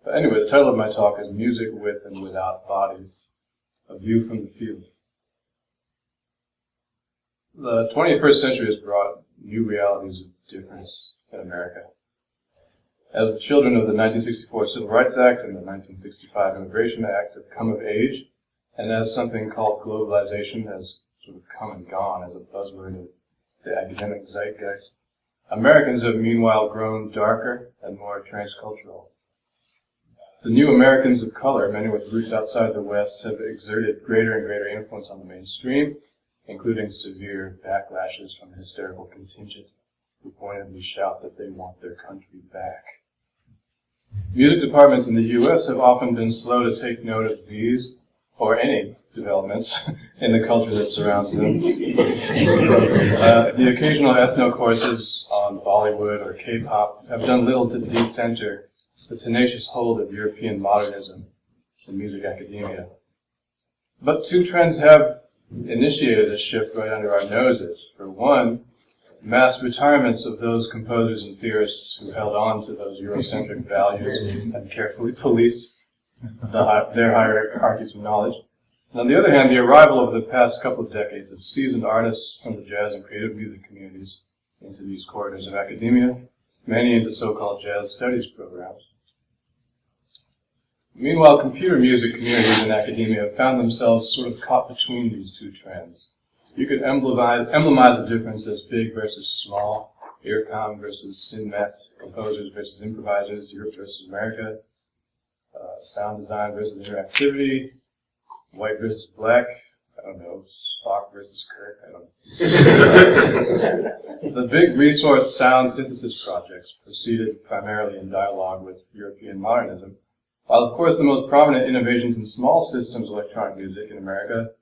But anyway, the title of my talk is Music with and Without Bodies, A View from the Field. The 21st century has brought new realities of difference in America. As the children of the 1964 Civil Rights Act and the 1965 Immigration Act have come of age, and as something called globalization has sort of come and gone as a buzzword of the academic zeitgeist, Americans have meanwhile grown darker and more transcultural. The new Americans of color, many with roots outside the West, have exerted greater and greater influence on the mainstream, including severe backlashes from the hysterical contingent who pointedly shout that they want their country back. Music departments in the U.S. have often been slow to take note of these, or any, developments in the culture that surrounds them. The occasional ethno courses on Bollywood or K-pop have done little to decenter the tenacious hold of European modernism in music academia. But two trends have initiated this shift right under our noses. For one, mass retirements of those composers and theorists who held on to those Eurocentric values and carefully policed their hierarchies of knowledge. And on the other hand, the arrival over the past couple of decades of seasoned artists from the jazz and creative music communities into these corridors of academia, many into so-called jazz studies programs. Meanwhile, computer music communities in academia have found themselves sort of caught between these two trends. You could emblemize the difference as big versus small, IRCOM versus SynMet, composers versus improvisers, Europe versus America, sound design versus interactivity, white versus black, I don't know, Spock versus Kirk, I don't know. The big resource sound synthesis projects proceeded primarily in dialogue with European modernism, while of course the most prominent innovations in small systems electronic music in America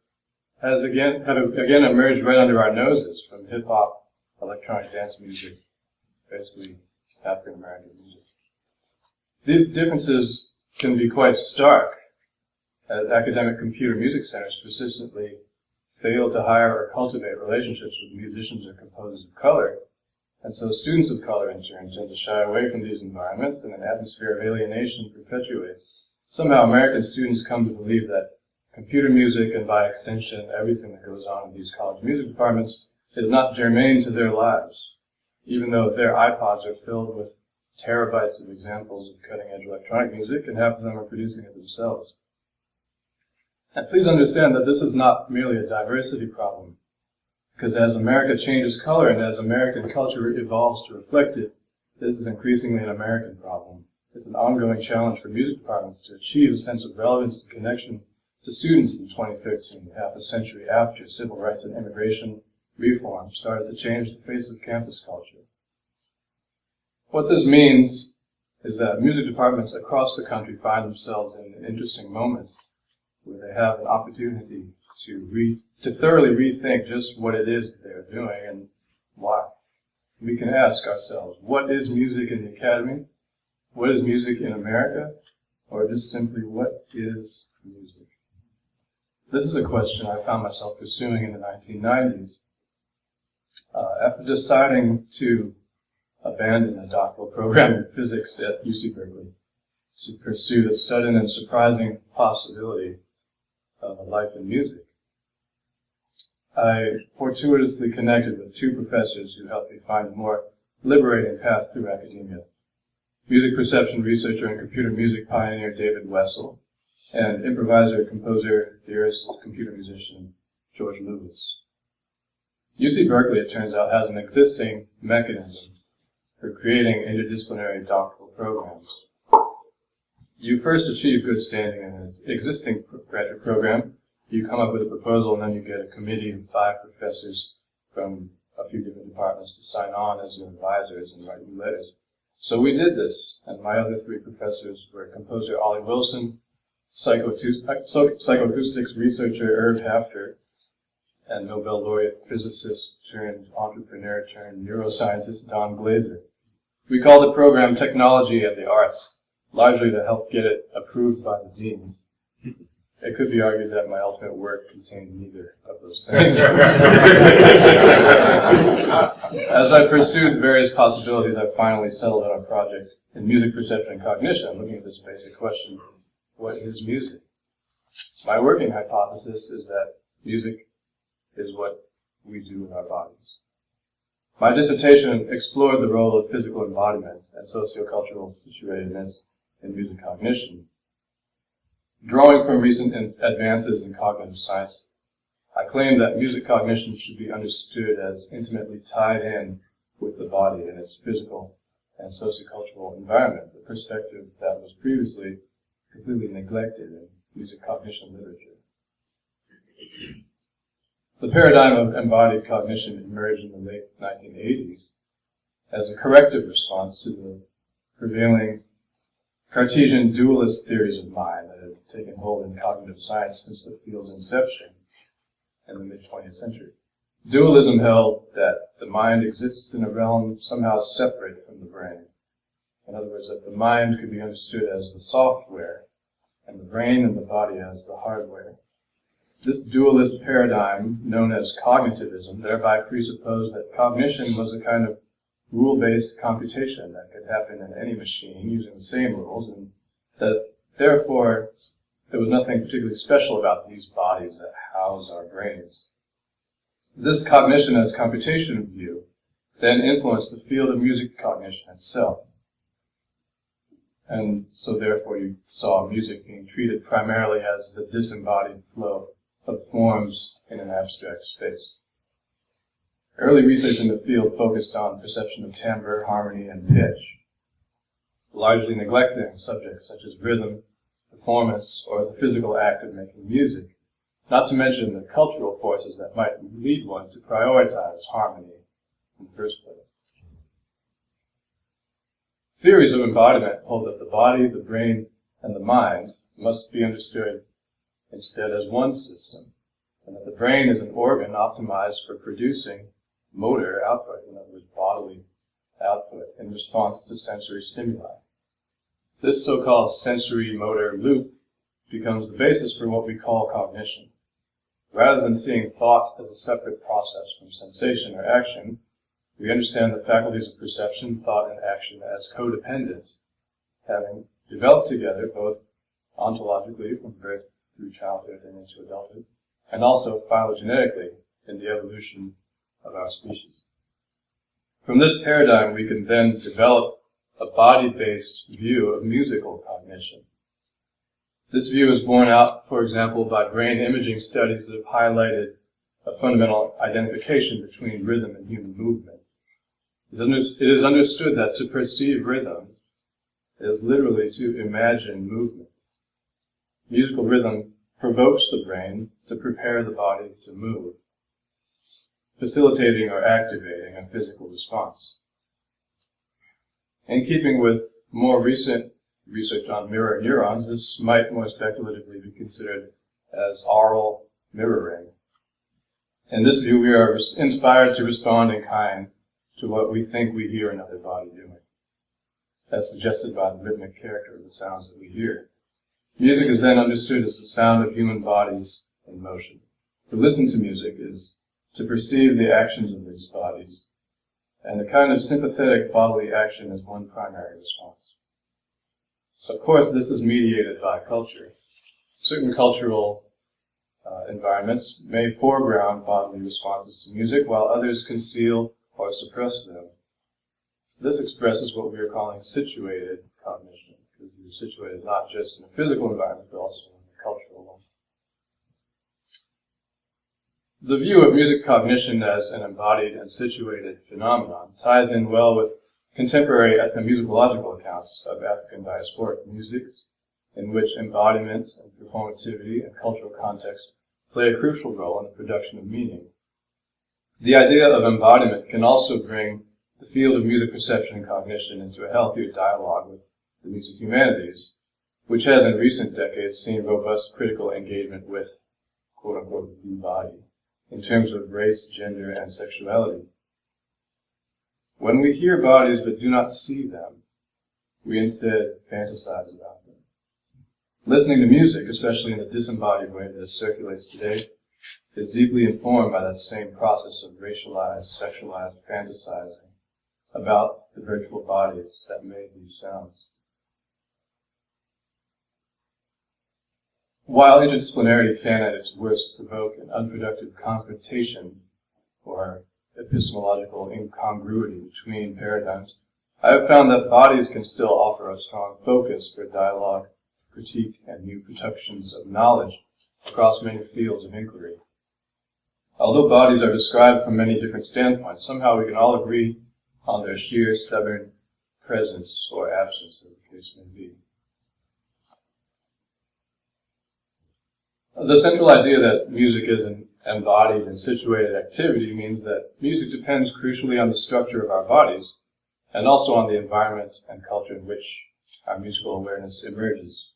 have again emerged right under our noses, from hip-hop, electronic dance music, basically African-American music. These differences can be quite stark, as academic computer music centers persistently fail to hire or cultivate relationships with musicians or composers of color, and so students of color in turn tend to shy away from these environments, and an atmosphere of alienation perpetuates. Somehow American students come to believe that computer music, and by extension everything that goes on in these college music departments, is not germane to their lives, even though their iPods are filled with terabytes of examples of cutting-edge electronic music, and half of them are producing it themselves. And please understand that this is not merely a diversity problem, because as America changes color and as American culture evolves to reflect it, this is increasingly an American problem. It's an ongoing challenge for music departments to achieve a sense of relevance and connection to students in 2013, half a century after civil rights and immigration reform started to change the face of campus culture. What this means is that music departments across the country find themselves in an interesting moment where they have an opportunity to thoroughly rethink just what it is that they're doing and why. We can ask ourselves, what is music in the academy? What is music in America? Or just simply, what is music? This is a question I found myself pursuing in the 1990s. After deciding to abandon a doctoral program in physics at UC Berkeley to pursue the sudden and surprising possibility of a life in music, I fortuitously connected with two professors who helped me find a more liberating path through academia. Music perception researcher and computer music pioneer David Wessel, and improviser, composer, theorist, computer musician George Lewis. UC Berkeley, it turns out, has an existing mechanism for creating interdisciplinary doctoral programs. You first achieve good standing in an existing graduate program. You come up with a proposal, and then you get a committee of 5 professors from a few different departments to sign on as your advisors and write you letters. So we did this, and my other 3 professors were composer Ollie Wilson, psychoacoustics researcher Irv Hafter, and Nobel laureate physicist turned entrepreneur turned neuroscientist Don Glaser. We called the program Technology and the Arts, largely to help get it approved by the deans. It could be argued that my ultimate work contained neither of those things. As I pursued various possibilities, I finally settled on a project in music perception and cognition, I'm looking at this basic question, what is music? My working hypothesis is that music is what we do with our bodies. My dissertation explored the role of physical embodiment and sociocultural situatedness in music cognition. Drawing from recent advances in cognitive science, I claim that music cognition should be understood as intimately tied in with the body and its physical and sociocultural environment, a perspective that was previously completely neglected in music cognition literature. The paradigm of embodied cognition emerged in the late 1980s as a corrective response to the prevailing Cartesian dualist theories of mind that had taken hold in cognitive science since the field's inception in the mid-20th century. Dualism held that the mind exists in a realm somehow separate from the brain. In other words, that the mind could be understood as the software and the brain and the body as the hardware. This dualist paradigm, known as cognitivism, thereby presupposed that cognition was a kind of rule-based computation that could happen in any machine using the same rules, and that therefore there was nothing particularly special about these bodies that house our brains. This cognition as computation view then influenced the field of music cognition itself. And so therefore you saw music being treated primarily as the disembodied flow of forms in an abstract space. Early research in the field focused on perception of timbre, harmony, and pitch, largely neglecting subjects such as rhythm, performance, or the physical act of making music, not to mention the cultural forces that might lead one to prioritize harmony in the first place. Theories of embodiment hold that the body, the brain, and the mind must be understood instead as one system, and that the brain is an organ optimized for producing motor output, in other words, bodily output, in response to sensory stimuli. This so-called sensory-motor loop becomes the basis for what we call cognition. Rather than seeing thought as a separate process from sensation or action, we understand the faculties of perception, thought, and action as codependent, having developed together both ontologically from birth through childhood and into adulthood, and also phylogenetically in the evolution of our species. From this paradigm, we can then develop a body-based view of musical cognition. This view is borne out, for example, by brain imaging studies that have highlighted a fundamental identification between rhythm and human movement. It is understood that to perceive rhythm is literally to imagine movement. Musical rhythm provokes the brain to prepare the body to move, facilitating or activating a physical response. In keeping with more recent research on mirror neurons, this might more speculatively be considered as aural mirroring. In this view, we are inspired to respond in kind to what we think we hear another body doing, as suggested by the rhythmic character of the sounds that we hear. Music is then understood as the sound of human bodies in motion. To listen to music is to perceive the actions of these bodies, and a kind of sympathetic bodily action is one primary response. Of course, this is mediated by culture. Certain cultural environments may foreground bodily responses to music, while others conceal or suppress them. This expresses what we are calling situated cognition, because you're situated not just in a physical environment, but also in a cultural one. The view of music cognition as an embodied and situated phenomenon ties in well with contemporary ethnomusicological accounts of African diasporic music, in which embodiment and performativity and cultural context play a crucial role in the production of meaning. The idea of embodiment can also bring the field of music perception and cognition into a healthier dialogue with the music humanities, which has in recent decades seen robust critical engagement with, quote-unquote, the body, in terms of race, gender, and sexuality. When we hear bodies but do not see them, we instead fantasize about them. Listening to music, especially in the disembodied way that it circulates today, is deeply informed by that same process of racialized, sexualized fantasizing about the virtual bodies that made these sounds. While interdisciplinarity can at its worst provoke an unproductive confrontation or epistemological incongruity between paradigms, I have found that bodies can still offer a strong focus for dialogue, critique, and new productions of knowledge across many fields of inquiry. Although bodies are described from many different standpoints, somehow we can all agree on their sheer, stubborn presence or absence, as the case may be. The central idea that music is an embodied and situated activity means that music depends crucially on the structure of our bodies and also on the environment and culture in which our musical awareness emerges.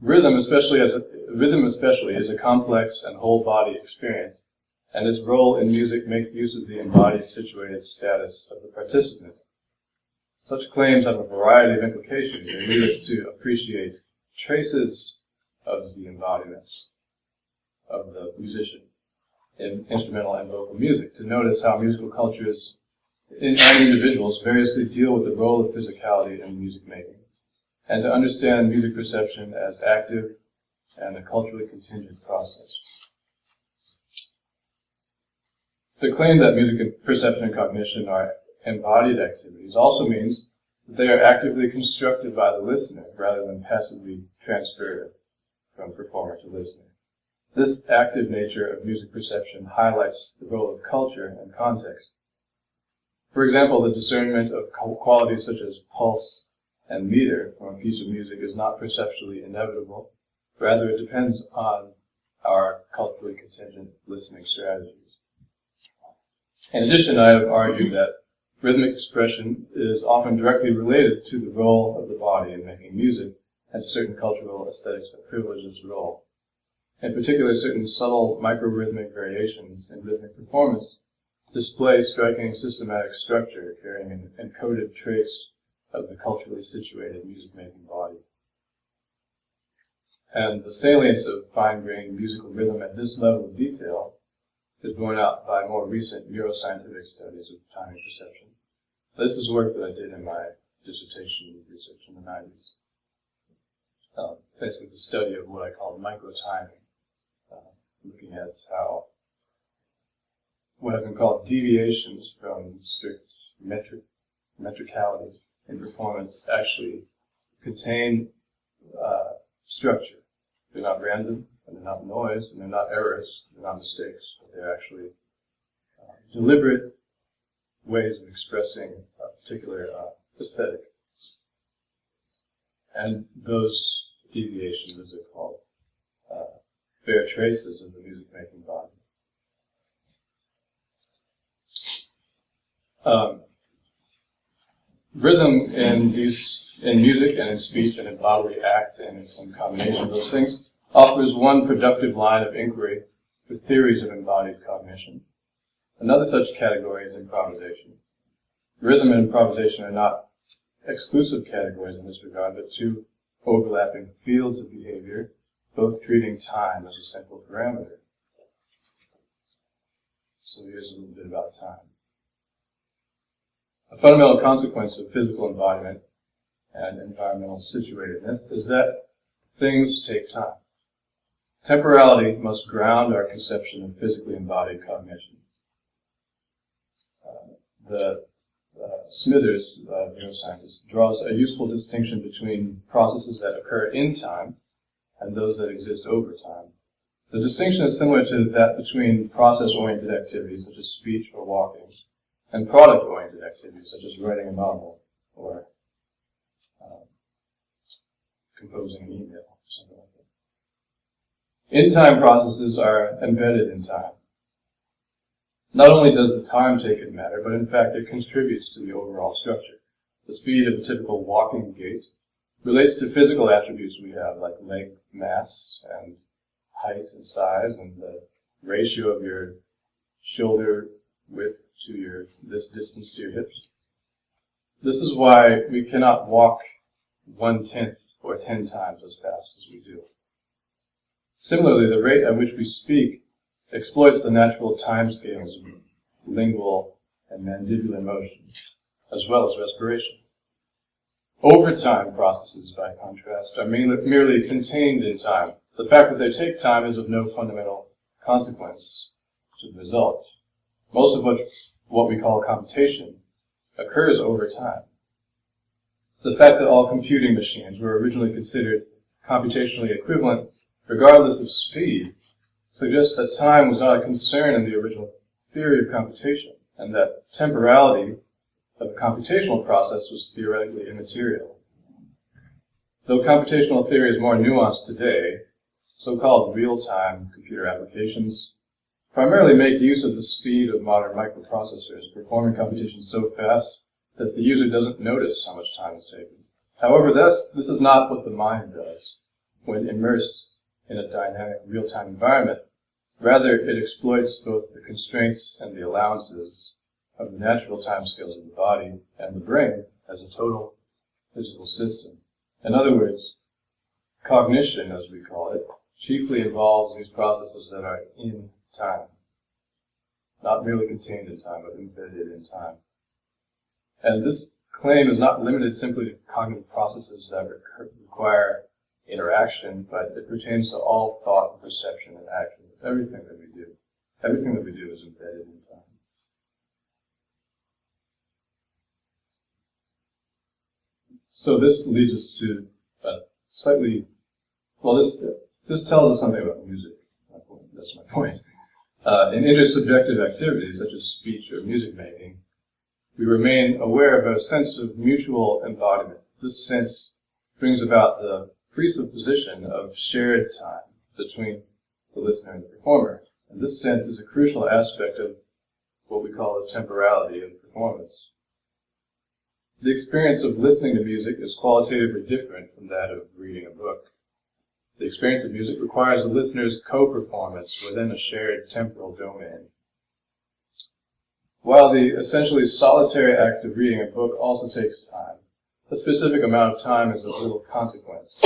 Rhythm especially is a complex and whole body experience, and its role in music makes use of the embodied, situated status of the participant. Such claims have a variety of implications and lead us to appreciate traces of the embodiments of the musician in instrumental and vocal music, to notice how musical cultures and individuals variously deal with the role of physicality in music making, and to understand music perception as active and a culturally contingent process. The claim that music perception and cognition are embodied activities also means that they are actively constructed by the listener rather than passively transferred from performer to listener. This active nature of music perception highlights the role of culture and context. For example, the discernment of qualities such as pulse and meter from a piece of music is not perceptually inevitable. Rather, it depends on our culturally contingent listening strategies. In addition, I have argued that rhythmic expression is often directly related to the role of the body in making music and to certain cultural aesthetics that privilege its role. In particular, certain subtle micro-rhythmic variations in rhythmic performance display striking systematic structure carrying an encoded trace of the culturally situated music-making body. And the salience of fine-grained musical rhythm at this level of detail is borne out by more recent neuroscientific studies of timing perception. This is work that I did in my dissertation research in the 90s. Basically the study of what I call micro-timing, looking at how what have been called deviations from strict metricality in performance actually contain structure. They're not random, and they're not noise, and they're not errors, they're not mistakes, but they're actually deliberate ways of expressing a particular aesthetic. And those deviations, as they're called, bear traces of the music-making body. Rhythm in music and in speech and in bodily act and in some combination of those things offers one productive line of inquiry for theories of embodied cognition. Another such category is improvisation. Rhythm and improvisation are not exclusive categories in this regard, but two overlapping fields of behavior, both treating time as a central parameter. So here's a little bit about time. A fundamental consequence of physical embodiment and environmental situatedness is that things take time. Temporality must ground our conception of physically embodied cognition. Smithers, neuroscientist, draws a useful distinction between processes that occur in time and those that exist over time. The distinction is similar to that between process-oriented activities such as speech or walking and product-oriented activities such as writing a novel or composing an email or something like that. In-time processes are embedded in time. Not only does the time taken matter, but in fact it contributes to the overall structure. The speed of a typical walking gait relates to physical attributes we have, like leg mass and height and size and the ratio of your shoulder width to this distance to your hips. This is why we cannot walk 1/10 or 10 times as fast as we do. Similarly, the rate at which we speak exploits the natural timescales of lingual and mandibular motion, as well as respiration. Overtime processes, by contrast, are merely contained in time. The fact that they take time is of no fundamental consequence to the result. Most of what we call computation occurs over time. The fact that all computing machines were originally considered computationally equivalent, regardless of speed, suggests that time was not a concern in the original theory of computation, and that temporality of a computational process was theoretically immaterial. Though computational theory is more nuanced today, so-called real-time computer applications primarily make use of the speed of modern microprocessors, performing computation so fast that the user doesn't notice how much time is taken. However, this is not what the mind does when immersed in a dynamic real-time environment. Rather, it exploits both the constraints and the allowances of the natural timescales of the body and the brain as a total physical system. In other words, cognition, as we call it, chiefly involves these processes that are in time, not merely contained in time, but embedded in time. And this claim is not limited simply to cognitive processes that require interaction, but it pertains to all thought, perception, and action. Everything that we do. Everything that we do is embedded in time. So this leads us to a slightly, well, this tells us something about music. That's my point. In intersubjective activities such as speech or music making, we remain aware of a sense of mutual embodiment. This sense brings about the presupposition of shared time between the listener and the performer. And this sense is a crucial aspect of what we call the temporality of performance. The experience of listening to music is qualitatively different from that of reading a book. The experience of music requires a listener's co-performance within a shared temporal domain. While the essentially solitary act of reading a book also takes time, a specific amount of time is of little consequence.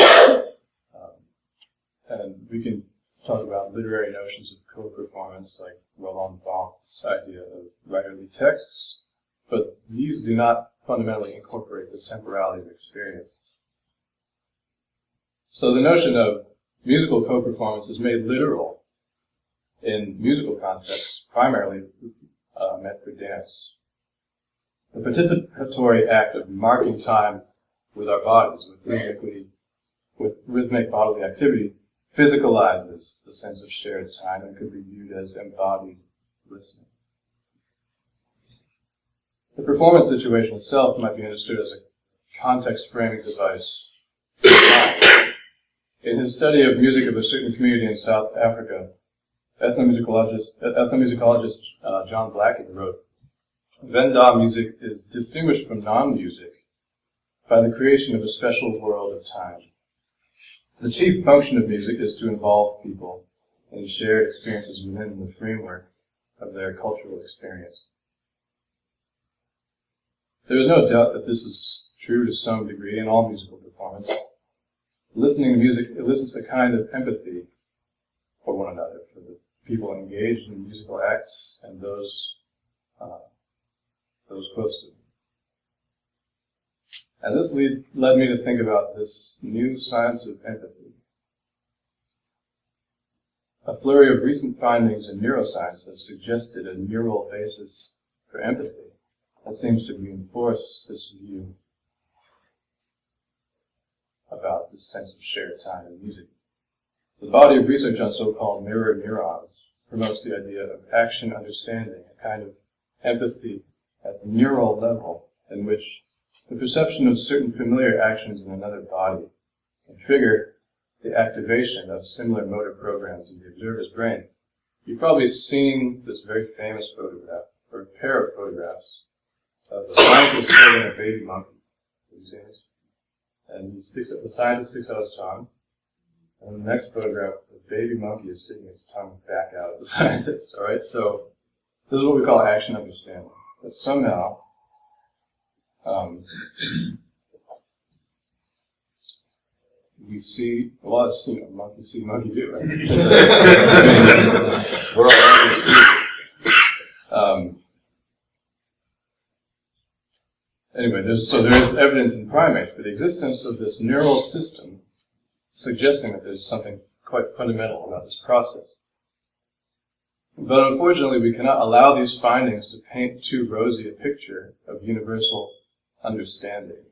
And we can talk about literary notions of co-performance, like Roland Barthes' idea of writerly texts, but these do not fundamentally incorporate the temporality of experience. So the notion of musical co-performance is made literal in musical contexts, primarily meant for dance. The participatory act of marking time with our bodies, with rhythmic bodily activity, physicalizes the sense of shared time and could be viewed as embodied listening. The performance situation itself might be understood as a context framing device. In his study of music of a certain community in South Africa, ethnomusicologist John Blackie wrote, Venda music is distinguished from non-music by the creation of a special world of time. The chief function of music is to involve people in shared experiences within the framework of their cultural experience. There is no doubt that this is true to some degree in all musical performance. Listening to music elicits a kind of empathy for one another, for the people engaged in musical acts and those close to them. And this led me to think about this new science of empathy. A flurry of recent findings in neuroscience have suggested a neural basis for empathy that seems to reinforce this view about this sense of shared time in music. The body of research on so-called mirror neurons promotes the idea of action understanding, a kind of empathy at the neural level in which the perception of certain familiar actions in another body can trigger the activation of similar motor programs in the observer's brain. You've probably seen this very famous photograph, or a pair of photographs, of a scientist holding a baby monkey. Have you seen this? And the scientist sticks out his tongue, and in the next photograph, the baby monkey is sticking its tongue back out at the scientist. All right, so this is what we call action understanding. That somehow we see a lot of monkey see, monkey do, right? We're all monkeys. there is evidence in primates for the existence of this neural system, suggesting that there's something quite fundamental about this process. But unfortunately, we cannot allow these findings to paint too rosy a picture of universal understanding.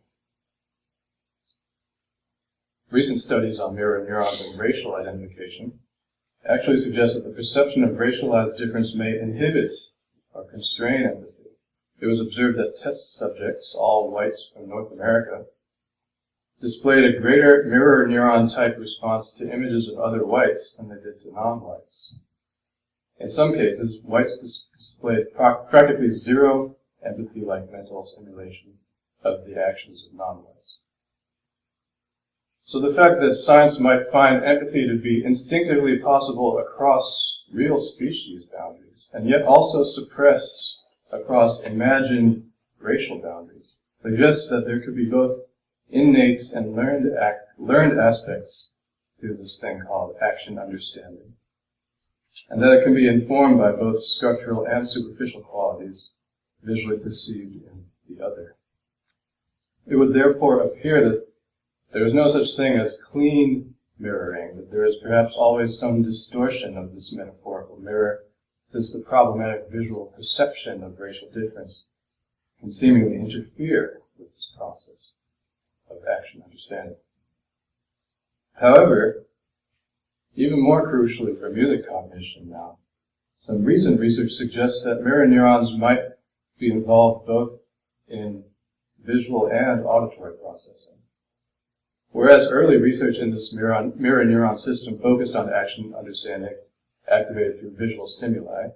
Recent studies on mirror neurons and racial identification actually suggest that the perception of racialized difference may inhibit or constrain empathy. It was observed that test subjects, all whites from North America, displayed a greater mirror neuron type response to images of other whites than they did to non-whites. In some cases, whites displayed practically zero empathy-like mental simulation of the actions of non-whites. So the fact that science might find empathy to be instinctively possible across real species boundaries, and yet also suppress across imagined racial boundaries, suggests that there could be both innate and learned aspects to this thing called action understanding, and that it can be informed by both structural and superficial qualities visually perceived in the other. It would therefore appear that there is no such thing as clean mirroring, that there is perhaps always some distortion of this metaphorical mirror, since the problematic visual perception of racial difference can seemingly interfere with this process of action understanding. However, even more crucially for music cognition now, some recent research suggests that mirror neurons might be involved both in visual and auditory processing. Whereas early research in this mirror neuron system focused on action understanding activated through visual stimuli,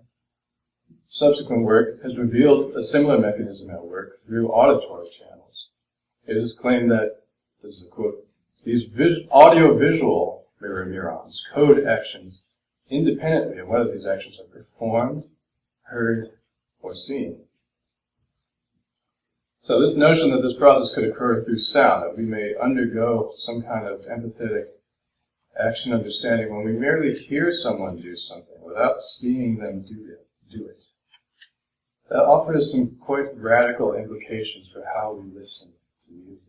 subsequent work has revealed a similar mechanism at work through auditory channels. It is claimed that, this is a quote, these audio-visual mirror neurons code actions independently of whether these actions are performed, heard, or seen. So this notion that this process could occur through sound, that we may undergo some kind of empathetic action understanding when we merely hear someone do something without seeing them do it. That offers some quite radical implications for how we listen to music.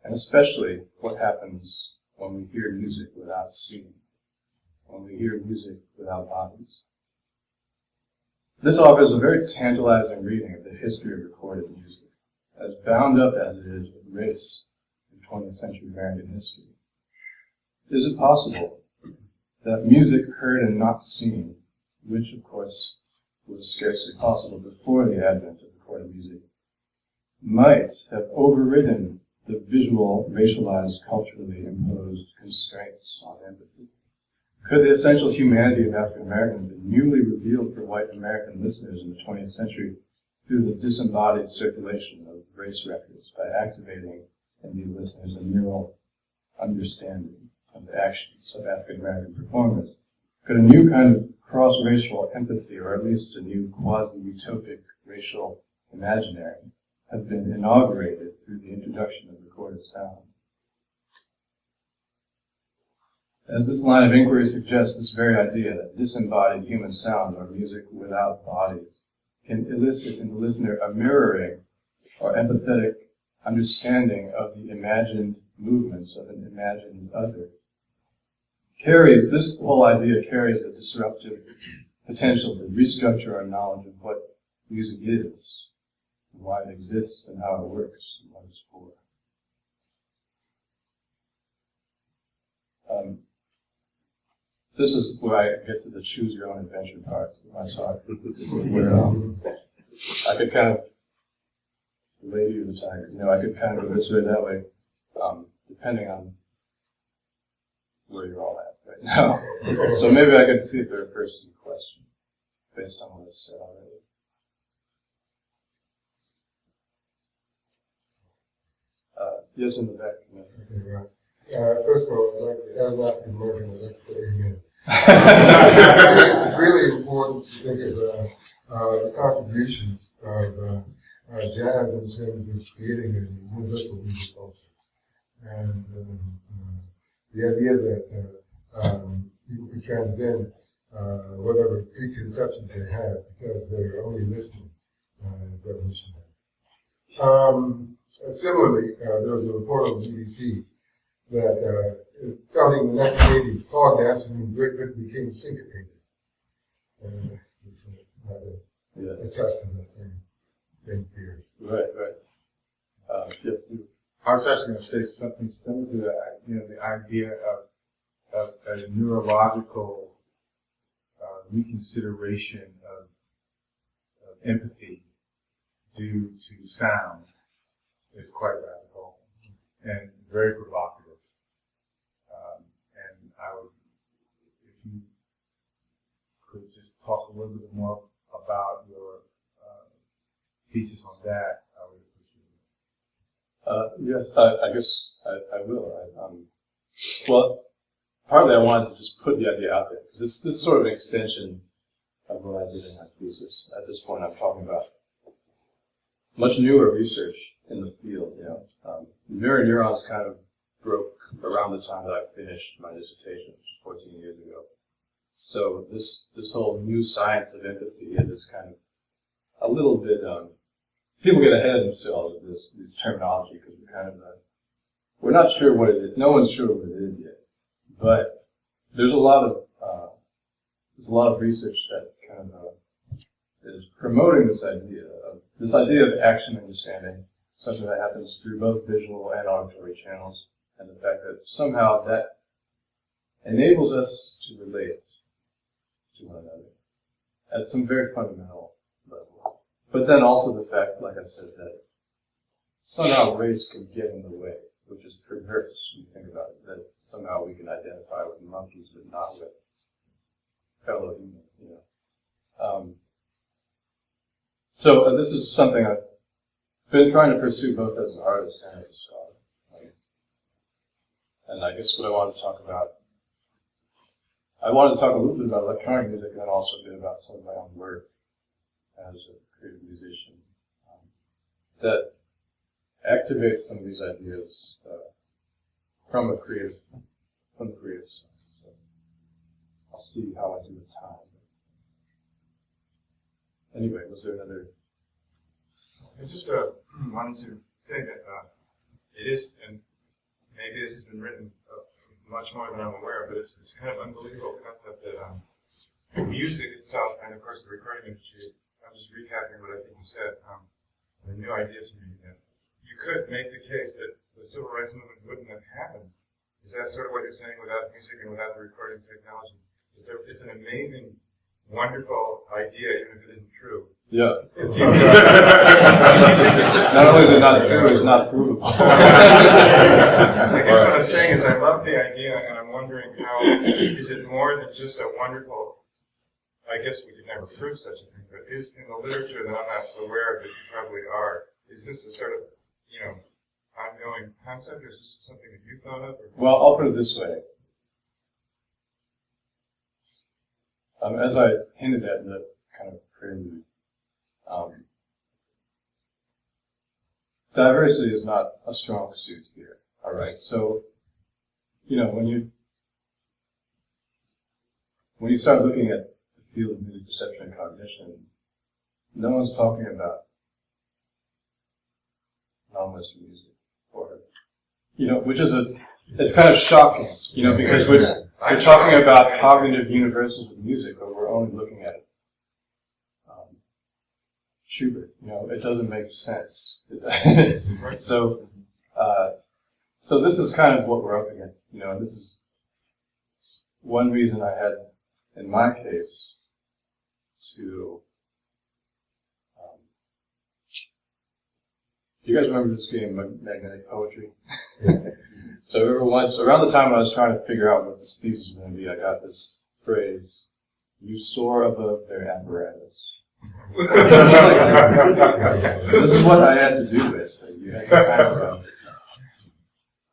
And especially what happens when we hear music without seeing, when we hear music without bodies. This offers a very tantalizing reading of the history of recorded music, as bound up as it is with race in 20th century American history. Is it possible that music heard and not seen, which of course was scarcely possible before the advent of recorded music, might have overridden the visual, racialized, culturally imposed constraints on empathy? Could the essential humanity of African Americans be newly revealed for white American listeners in the 20th century through the disembodied circulation of race records by activating in these listeners a neural understanding of the actions of African American performers? Could a new kind of cross-racial empathy, or at least a new quasi-utopic racial imaginary, have been inaugurated through the introduction of recorded sound? As this line of inquiry suggests, this very idea that disembodied human sound, or music without bodies, can elicit in the listener a mirroring or empathetic understanding of the imagined movements of an imagined other. This whole idea carries a disruptive potential to restructure our knowledge of what music is, and why it exists, and how it works, and what it's for. This is where I get to the choose your own adventure part of my talk, where I could kind of, the lady or the tiger, I could kind of go this way, that way, depending on where you're all at right now. So maybe I could see if there are first questions based on what I've said already. Yes, in the back. Okay, right. First of all, I'd like to, as an African American, I'd like to say amen. It's really important to think of the contributions of jazz in terms of creating a universal music culture. And the idea that people can transcend whatever preconceptions they have because they're only listening is revolutionary. Similarly, there was a report on the BBC that starting in the 1980s, hard naps in Great Britain became syncopated. It's a test in that same period. Right. Yes. I was actually going to say something similar to that. The idea of a neurological reconsideration of empathy due to sound is quite radical and very provocative. And I would, if you could just talk a little bit more about your thesis on that, I would appreciate it. Yes, I guess I will. Well, partly I wanted to just put the idea out there, because this is sort of an extension of what I did in my thesis. At this point, I'm talking about much newer research in the field. Mirror neurons kind of broke around the time that I finished my dissertation, 14 years ago. So this whole new science of empathy is kind of a little bit, people get ahead of themselves with this terminology, because we're not sure what it is. No one's sure what it is yet. But there's a lot of research that kind of is promoting this idea of action understanding, something that happens through both visual and auditory channels, and the fact that somehow that enables us to relate to one another at some very fundamental level. But then also the fact, like I said, that somehow race can get in the way, which is perverse when you think about it, that somehow we can identify with monkeys but not with fellow humans, So this is something I've been trying to pursue both as an artist and as a scholar. And I guess what I wanted to talk about a little bit about electronic music, and then also a bit about some of my own work as a creative musician that activates some of these ideas from the creative sense. So I'll see how I do with time. Anyway, was there another? I just wanted to say that it is, and maybe this has been written much more than I'm aware of, but it's kind of unbelievable concept that music itself, and of course the recording industry, I'm just recapping what I think you said, a new idea to me that you could make the case that the civil rights movement wouldn't have happened. Is that sort of what you're saying, without music and without the recording technology? It's an amazing, wonderful idea, even if it isn't true. Yeah. Not only is it not true, it's not provable. I guess what I'm saying is I love the idea, and I'm wondering how, is it more than just a wonderful, I guess we could never prove such a thing, but is in the literature that I'm not aware of, that you probably are, is this a sort of, ongoing concept, or is this something that you thought of? Or? Well, I'll put it this way. As I hinted at in the kind of prelude, diversity is not a strong suit here. All right, so when you start looking at the field of music perception and cognition, no one's talking about non-Western music, or which is it's kind of shocking, because we're talking about cognitive universals of music, but we're only looking at Schubert. It doesn't make sense. So this is kind of what we're up against. And this is one reason I had, in my case, to. Do you guys remember this game, Magnetic Poetry? So every once, around the time when I was trying to figure out what this thesis was going to be, I got this phrase, "You soar above their apparatus." This is what I had to do, basically. You had to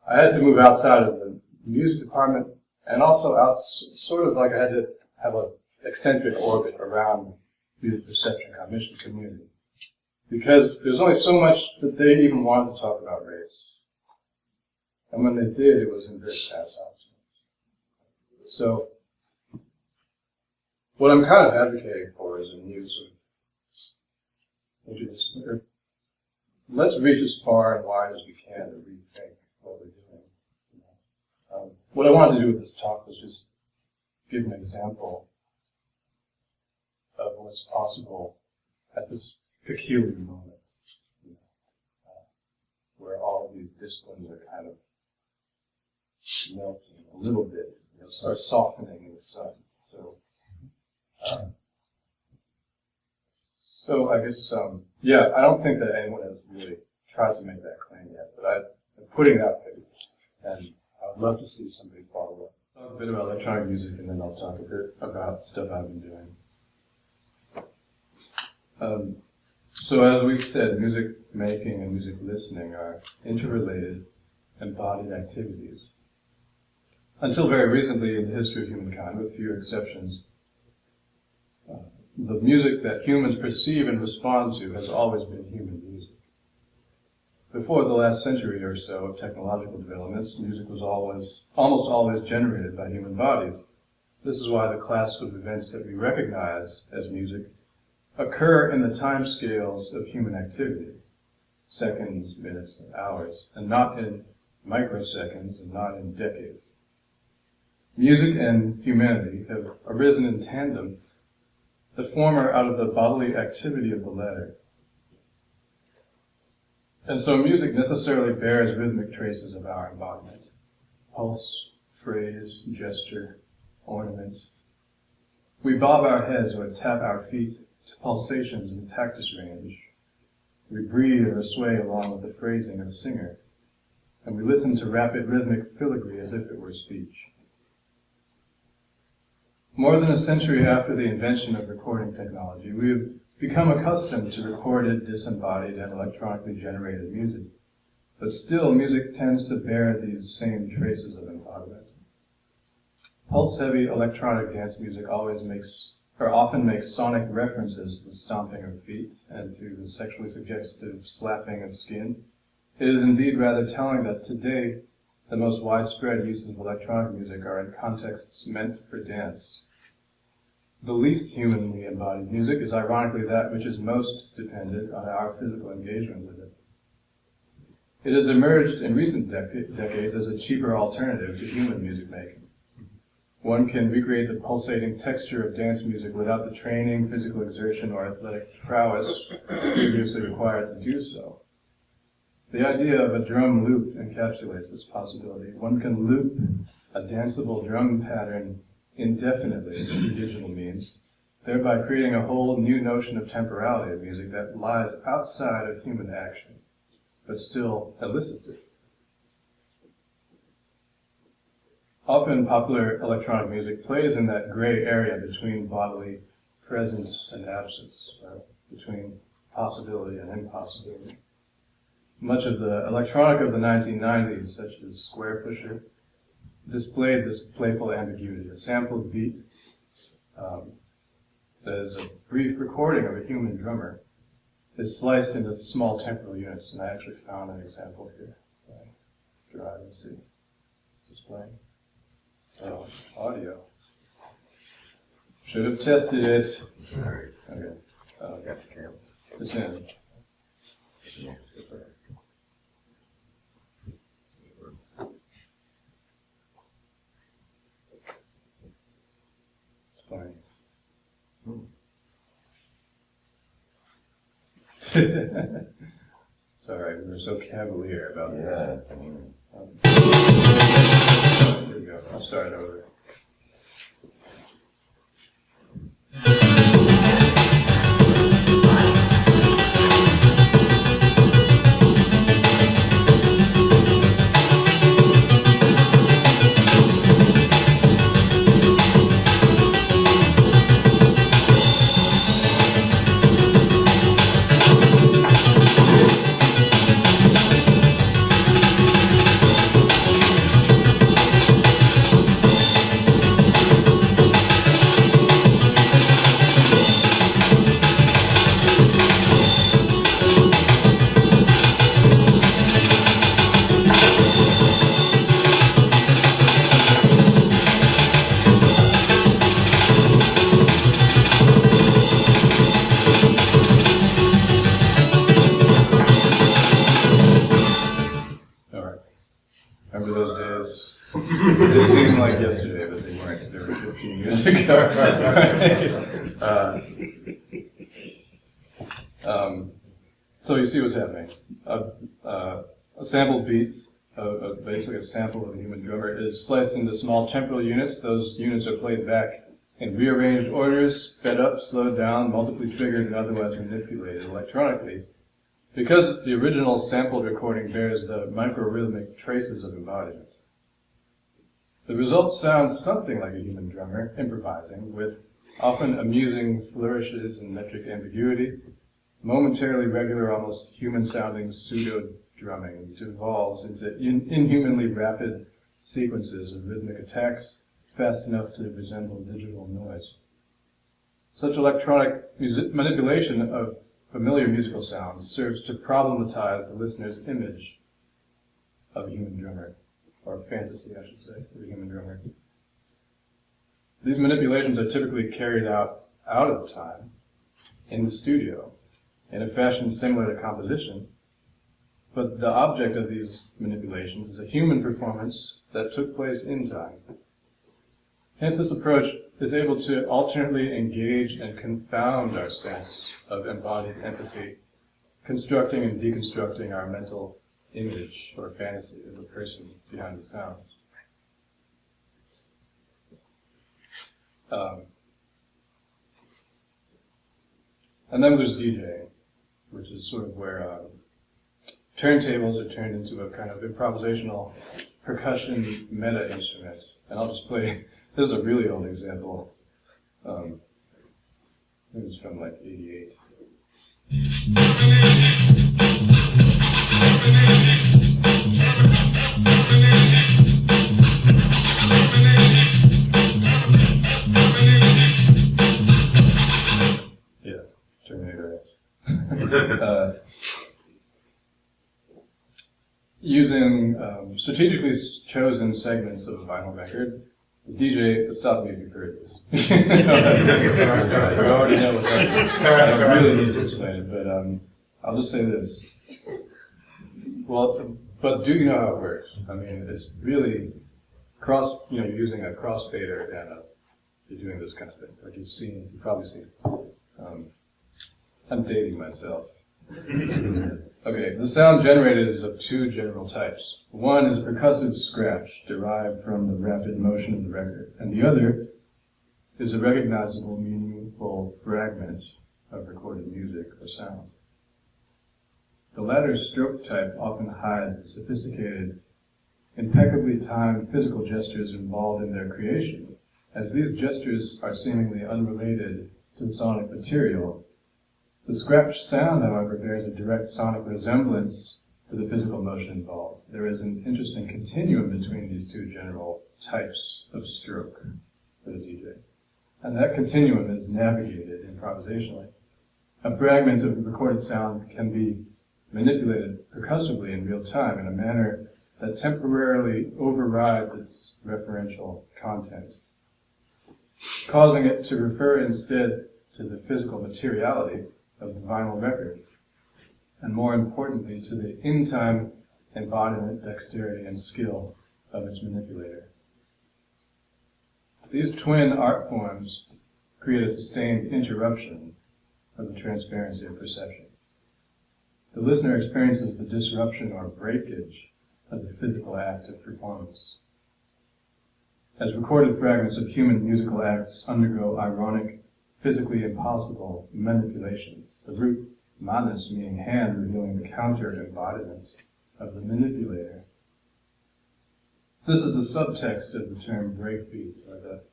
I had to move outside of the music department, and also sort of like I had to have an eccentric orbit around the music perception and cognition community. Because there's only so much that they even wanted to talk about race. And when they did, it was in very facile. So, what I'm kind of advocating for is a new sort of interdisciplinary let's reach as far and wide as we can to rethink what we're doing. What I wanted to do with this talk was just give an example of what's possible at this peculiar moment, where all of these disciplines are kind of melting a little bit, start softening in the sun. So I guess, I don't think that anyone has really tried to make that claim yet, but I'm putting it out there, and I would love to see somebody follow up. I'll talk a bit about electronic music, and then I'll talk a bit about stuff I've been doing. So as we said, music making and music listening are interrelated, embodied activities. Until very recently in the history of humankind, with few exceptions, the music that humans perceive and respond to has always been human music. Before the last century or so of technological developments, music was almost always generated by human bodies. This is why the class of events that we recognize as music occur in the time scales of human activity, seconds, minutes, and hours, and not in microseconds and not in decades. Music and humanity have arisen in tandem, the former out of the bodily activity of the latter. And so music necessarily bears rhythmic traces of our embodiment. Pulse, phrase, gesture, ornament. We bob our heads or tap our feet to pulsations in tactus range. We breathe or sway along with the phrasing of a singer, and we listen to rapid rhythmic filigree as if it were speech. More than a century after the invention of recording technology, we have become accustomed to recorded, disembodied, and electronically generated music. But still, music tends to bear these same traces of embodiment. Pulse-heavy electronic dance music often makes sonic references to the stomping of feet and to the sexually suggestive slapping of skin. It is indeed rather telling that today the most widespread uses of electronic music are in contexts meant for dance. The least humanly embodied music is ironically that which is most dependent on our physical engagement with it. It has emerged in recent decades as a cheaper alternative to human music making. One can recreate the pulsating texture of dance music without the training, physical exertion, or athletic prowess previously required to do so. The idea of a drum loop encapsulates this possibility. One can loop a danceable drum pattern indefinitely through digital means, thereby creating a whole new notion of temporality of music that lies outside of human action, but still elicits it. Often popular electronic music plays in that gray area between bodily presence and absence, right? Between possibility and impossibility. Much of the electronic of the 1990s, such as Square Pusher, displayed this playful ambiguity. A sampled beat that is a brief recording of a human drummer is sliced into small temporal units, and I actually found an example here. Drive and see. Displaying. Oh, audio. Should have tested it. Sorry. Okay. Got the camera. It's in. Yeah. Fine. Sorry, we were so cavalier about this. Here we go. I'll start it over. 15 years ago. So you see what's happening. A sampled beat, basically a sample of a human drummer, is sliced into small temporal units. Those units are played back in rearranged orders, sped up, slowed down, multiply triggered, and otherwise manipulated electronically. Because the original sampled recording bears the micro-rhythmic traces of embodiment. The result sounds something like a human drummer improvising, with often amusing flourishes and metric ambiguity, momentarily regular, almost human-sounding pseudo-drumming, which evolves into inhumanly rapid sequences of rhythmic attacks, fast enough to resemble digital noise. Such electronic manipulation of familiar musical sounds serves to problematize the listener's image of a human drummer, or fantasy, I should say, of a human drummer. These manipulations are typically carried out of time, in the studio, in a fashion similar to composition, but the object of these manipulations is a human performance that took place in time. Hence, this approach is able to alternately engage and confound our sense of embodied empathy, constructing and deconstructing our mental image or fantasy of the person behind the sound. And then there's DJing, which is sort of where turntables are turned into a kind of improvisational percussion meta instrument. And I'll just play, this is a really old example. I think it's from like 88. Yeah, Terminator X. Using strategically chosen segments of a vinyl record, the DJ, stop me if you've heard this. You already know what's happening. I don't really need to explain it, but I'll just say this. Well, but do you know how it works? I mean, it's really you're using a crossfader and you're doing this kind of thing. Like you've probably seen. I'm dating myself. Okay, the sound generated is of two general types. One is a percussive scratch derived from the rapid motion of the record, and the other is a recognizable, meaningful fragment of recorded music or sound. The latter stroke type often hides the sophisticated, impeccably timed physical gestures involved in their creation, as these gestures are seemingly unrelated to the sonic material. The scratch sound, however, bears a direct sonic resemblance to the physical motion involved. There is an interesting continuum between these two general types of stroke for the DJ. And that continuum is navigated improvisationally. A fragment of recorded sound can be manipulated percussively in real time in a manner that temporarily overrides its referential content, causing it to refer instead to the physical materiality of the vinyl record, and more importantly, to the in-time embodiment, dexterity, and skill of its manipulator. These twin art forms create a sustained interruption of the transparency of perception. The listener experiences the disruption or breakage of the physical act of performance. As recorded fragments of human musical acts undergo ironic, physically impossible manipulations, the root manus, meaning hand, revealing the counter-embodiment of the manipulator. This is the subtext of the term breakbeat, or the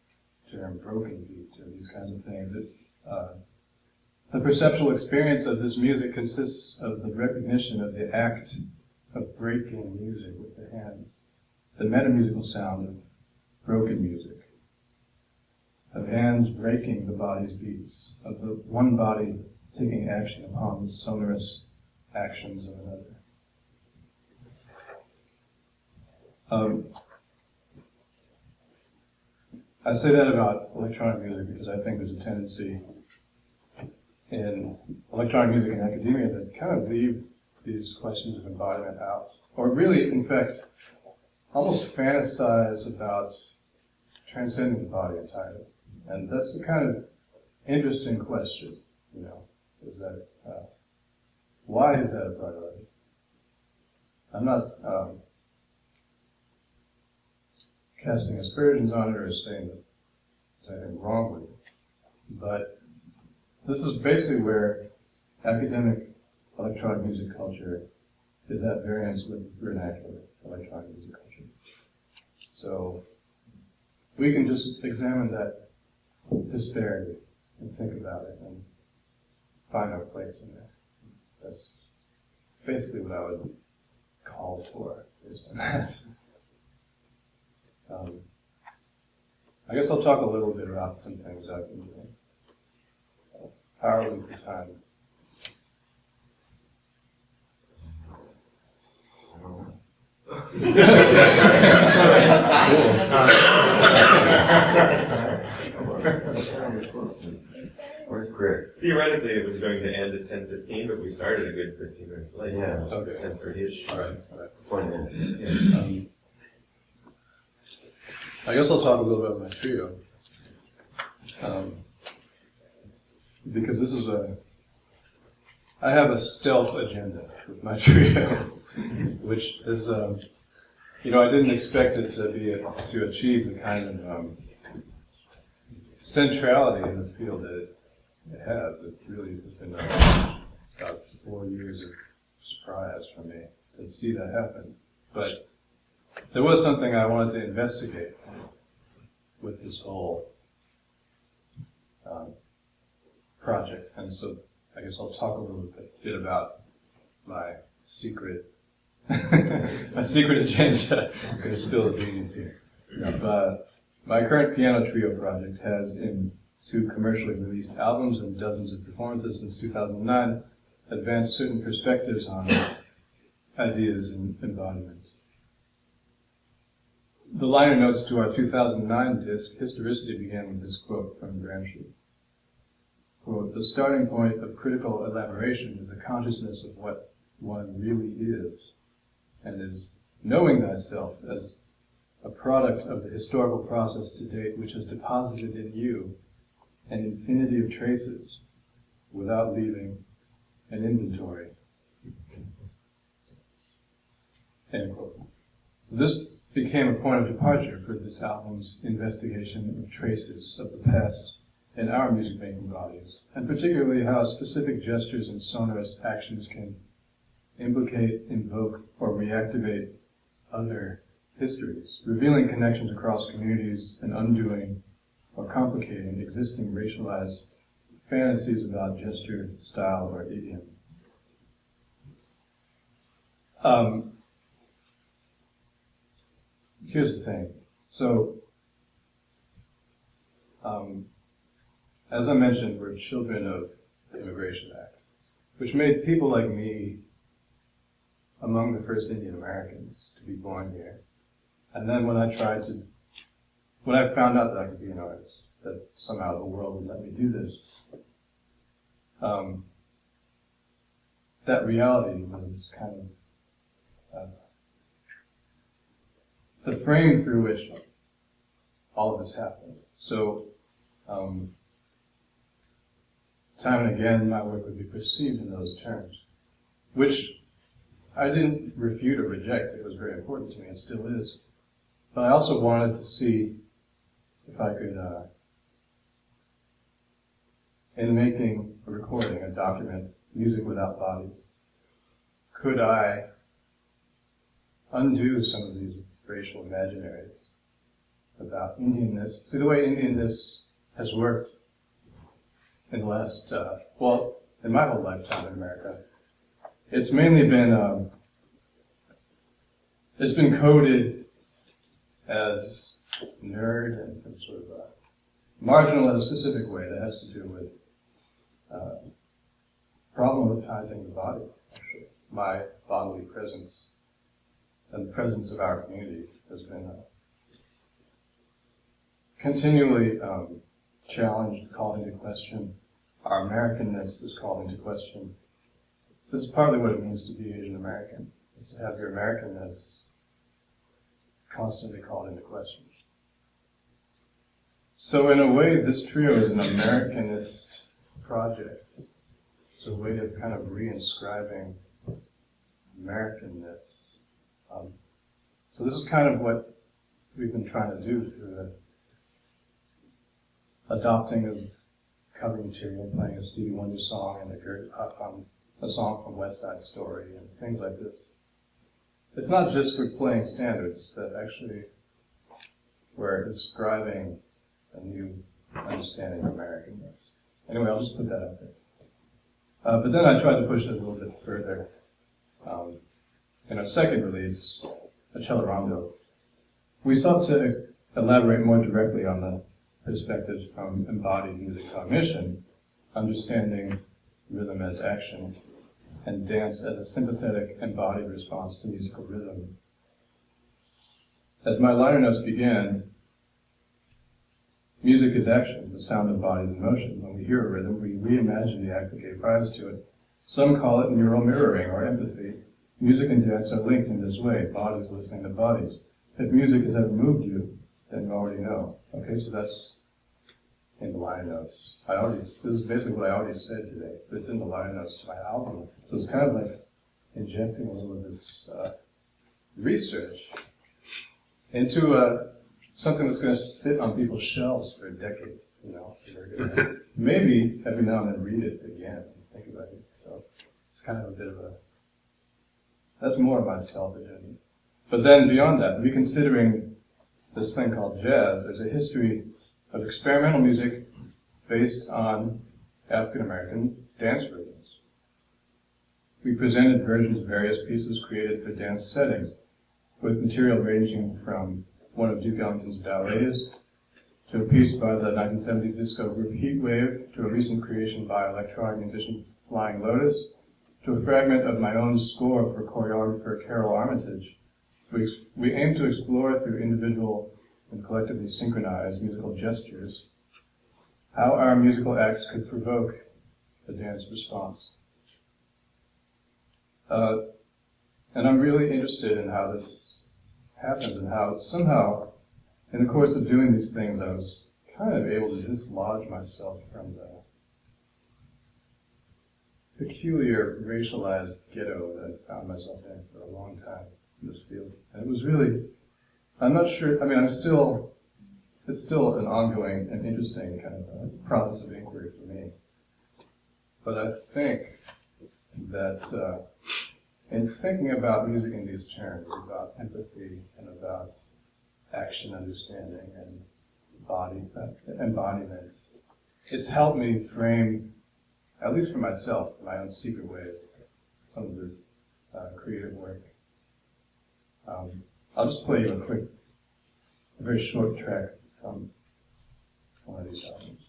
term broken beat, or these kinds of things. The perceptual experience of this music consists of the recognition of the act of breaking music with the hands, the metamusical sound of broken music, of hands breaking the body's beats, of the one body taking action upon the sonorous actions of another. I say that about electronic music because I think there's a tendency in electronic music and academia that kind of leave these questions of embodiment out. Or really, in fact, almost fantasize about transcending the body entirely? And that's the kind of interesting question, is that, why is that a priority? I'm not casting aspersions on it or saying that there's anything wrong with it, but this is basically where academic electronic music culture is at variance with vernacular electronic music culture. So we can just examine that disparity and think about it and find our place in there. That's basically what I would call for based on that. I guess I'll talk a little bit about some things I've been doing. How are we for time? Where's Chris? Theoretically, it was going to end at 10:15, but we started a good 15 minutes late. Yeah. So Okay. 10:30ish. All right. 20 minutes. Yeah. I guess I'll talk a little bit about my trio. Because this is I have a stealth agenda with my trio, which is, I didn't expect it to achieve the kind of centrality in the field that it has. It really has been about 4 years of surprise for me to see that happen. But there was something I wanted to investigate with this whole project, and so I guess I'll talk a little bit about my secret agenda. I'm going to spill the beans here. My current piano trio project has, in 2 commercially released albums and dozens of performances since 2009, advanced certain perspectives on ideas and embodiment. The liner notes to our 2009 disc, Historicity, began with this quote from Gramsci. Quote, "The starting point of critical elaboration is a consciousness of what one really is, and is knowing thyself as a product of the historical process to date which has deposited in you an infinity of traces without leaving an inventory." End quote. So this became a point of departure for this album's investigation of traces of the past in our music-making bodies, and particularly how specific gestures and sonorous actions can implicate, invoke, or reactivate other histories, revealing connections across communities and undoing or complicating existing racialized fantasies about gesture, style, or idiom. Here's the thing. So, as I mentioned, we're children of the Immigration Act, which made people like me among the first Indian Americans to be born here. And then when I found out that I could be an artist, that somehow the world would let me do this, that reality was kind of the frame through which all of this happened. So, time and again, my work would be perceived in those terms, which I didn't refute or reject. It was very important to me, it still is. But I also wanted to see if I could, in making a recording, a document, music without bodies, could I undo some of these racial imaginaries about Indianness? See, the way Indianness has worked in the last, in my whole lifetime in America, it's mainly been, it's been coded as nerd and sort of marginal in a specific way that has to do with problematizing the body, actually. My bodily presence and the presence of our community has been continually challenged, called into question. Our Americanness is called into question. This is partly what it means to be Asian American, is to have your Americanness constantly called into question. So in a way, this trio is an Americanist project. It's a way of kind of re-inscribing Americanness. So this is kind of what we've been trying to do through the adopting of cover material, playing a Stevie Wonder song and a song from West Side Story and things like this. It's not just for playing standards, that actually we're describing a new understanding of Americanness. Anyway, I'll just put that out there. But then I tried to push it a little bit further. In our second release, Accelerando, we sought to elaborate more directly on the perspectives from embodied music cognition, understanding rhythm as action, and dance as a sympathetic embodied response to musical rhythm. As my liner notes began, music is action, the sound embodies emotion. When we hear a rhythm, we reimagine the act that gave rise to it. Some call it neural mirroring or empathy. Music and dance are linked in this way, bodies listening to bodies. If music has ever moved you, then you already know. Okay, so that's in the liner notes. This is basically what I already said today, but it's in the liner notes to my album. So it's kind of like injecting a little of this research into something that's going to sit on people's shelves for decades, you know. They're gonna maybe every now and then read it again and think about it. So it's kind of a bit of that's more of my self-agenda. But then beyond that, reconsidering this thing called jazz as a history of experimental music based on African-American dance rhythms. We presented versions of various pieces created for dance settings, with material ranging from one of Duke Ellington's ballets to a piece by the 1970s disco group Heatwave, to a recent creation by electronic musician Flying Lotus, to a fragment of my own score for choreographer Carol Armitage. We aim to explore through individual and collectively synchronized musical gestures how our musical acts could provoke a dance response. And I'm really interested in how this happens and how somehow, in the course of doing these things, I was kind of able to dislodge myself from the peculiar racialized ghetto that I found myself in for a long time in this field. And it was really, I'm not sure, I mean, it's still an ongoing and interesting kind of process of inquiry for me. But I think that in thinking about music in these terms, about empathy and about action understanding and embodiment, it's helped me frame, at least for myself, in my own secret ways, some of this creative work. I'll just play you a very short track from one of these albums.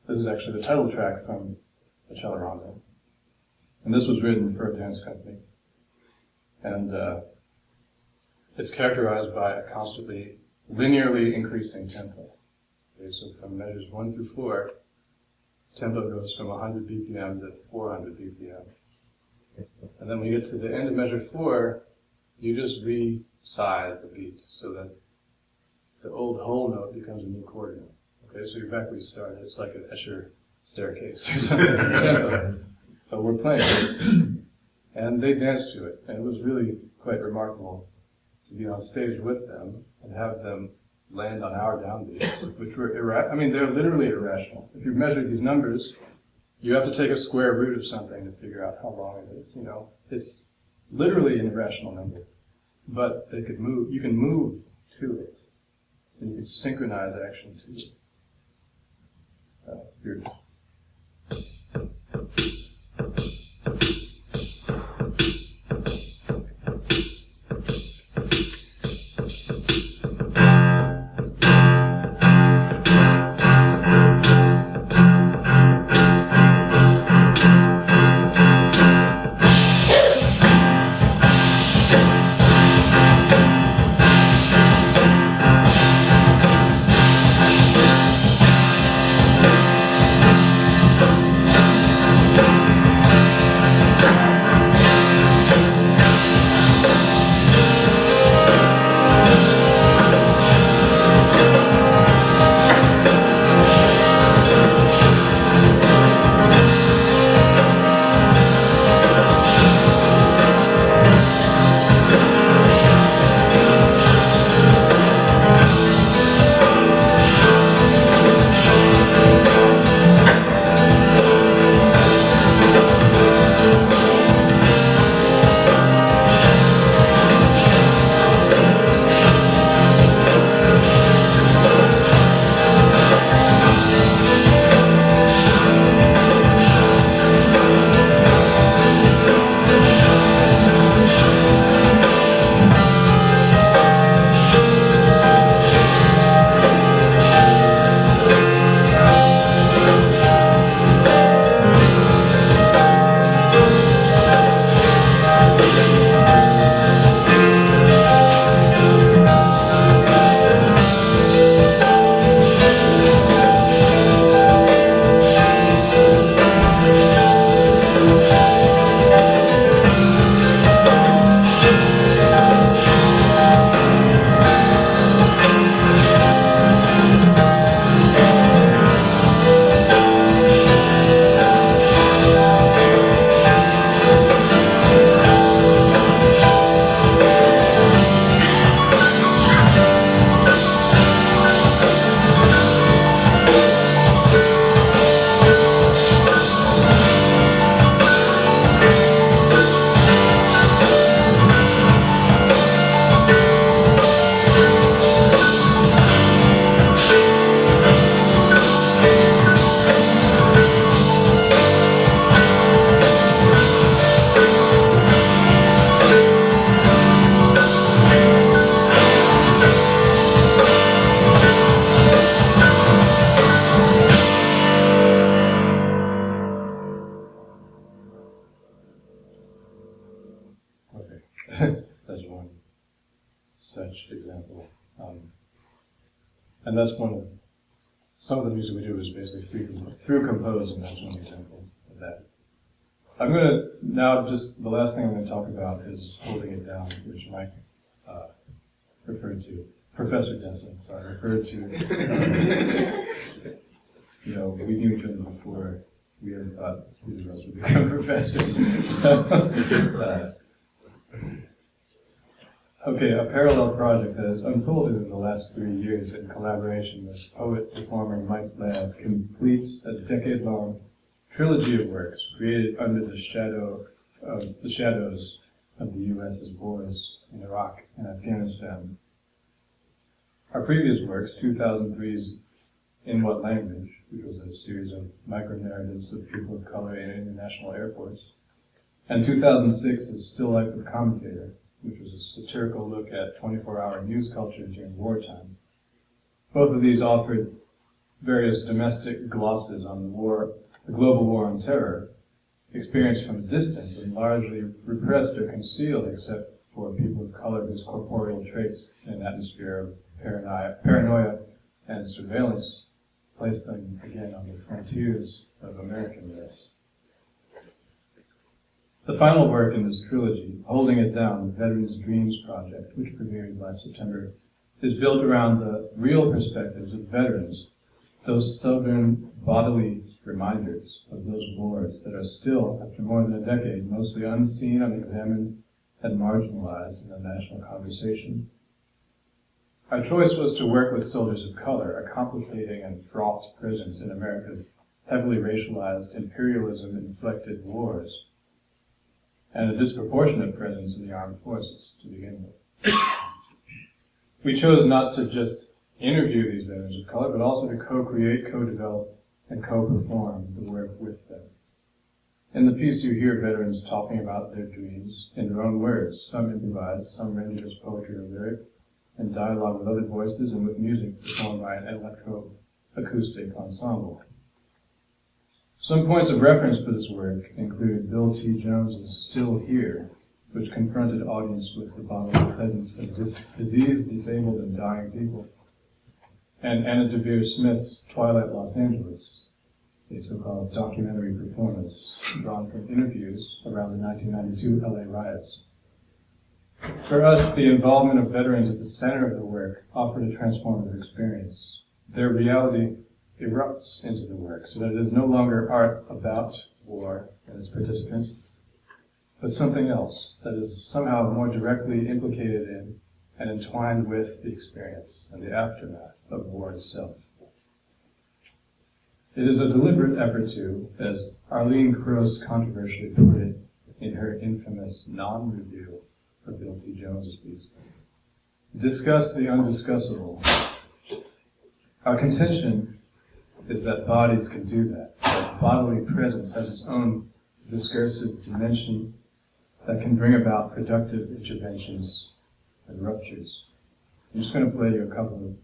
This is actually the title track from Accelerando. And this was written for a dance company. And it's characterized by a constantly linearly increasing tempo. Okay, so from measures 1 through 4, tempo goes from 100 BPM to 400 BPM. And then when you get to the end of measure 4, you just resize the beat so that the old whole note becomes a new quarter note. Okay, so you're back where you started. It's like an Escher staircase or something. Tempo. But we're playing. And they danced to it. And it was really quite remarkable to be on stage with them and have them land on our downbeats, which were they're literally irrational. If you measure these numbers, you have to take a square root of something to figure out how long it is, you know. It's literally an irrational number. But they could move, you can move to it. And you can synchronize action to it. Beautiful. such example. And that's some of the music we do is basically through compose, and that's one example of that. I'm going to, now just, the last thing I'm going to talk about is Holding It Down, which Mike referred to. Professor Denson, sorry, referred to. We knew each other before we ever thought either of us would become professors. Okay, a parallel project that has unfolded in the last 3 years in collaboration with poet-performer Mike Ladd completes a decade-long trilogy of works created under the shadows of the U.S.'s wars in Iraq and Afghanistan. Our previous works, 2003's In What Language, which was a series of micro-narratives of people of color in international airports, and 2006's Still Life of Commentator, which was a satirical look at 24-hour news culture during wartime. Both of these offered various domestic glosses on the global war on terror, experienced from a distance and largely repressed or concealed except for people of color whose corporeal traits in an atmosphere of paranoia and surveillance placed them again on the frontiers of Americanness. The final work in this trilogy, Holding It Down, the Veterans' Dreams Project, which premiered last September, is built around the real perspectives of veterans, those stubborn bodily reminders of those wars that are still, after more than a decade, mostly unseen, unexamined, and marginalized in the national conversation. Our choice was to work with soldiers of color, a complicating and fraught presence in America's heavily racialized, imperialism-inflected wars, and a disproportionate presence in the armed forces to begin with. We chose not to just interview these veterans of color, but also to co-create, co-develop, and co-perform the work with them. In the piece you hear veterans talking about their dreams in their own words, some improvised, some rendered as poetry or lyric, and dialogue with other voices and with music performed by an electro-acoustic ensemble. Some points of reference for this work include Bill T. Jones's Still Here, which confronted audience with the bodily presence of diseased, disabled, and dying people, and Anna DeVere Smith's Twilight Los Angeles, a so-called documentary performance drawn from interviews around the 1992 LA riots. For us, the involvement of veterans at the center of the work offered a transformative experience. Their reality erupts into the work, so that it is no longer art about war and its participants, but something else that is somehow more directly implicated in and entwined with the experience and the aftermath of war itself. It is a deliberate effort to, as Arlene Cross controversially put it in her infamous non-review of Bill T. Jones's piece, discuss the undiscussable. Our contention is that bodies can do that bodily presence has its own discursive dimension that can bring about productive interventions and ruptures. I'm just going to play you a couple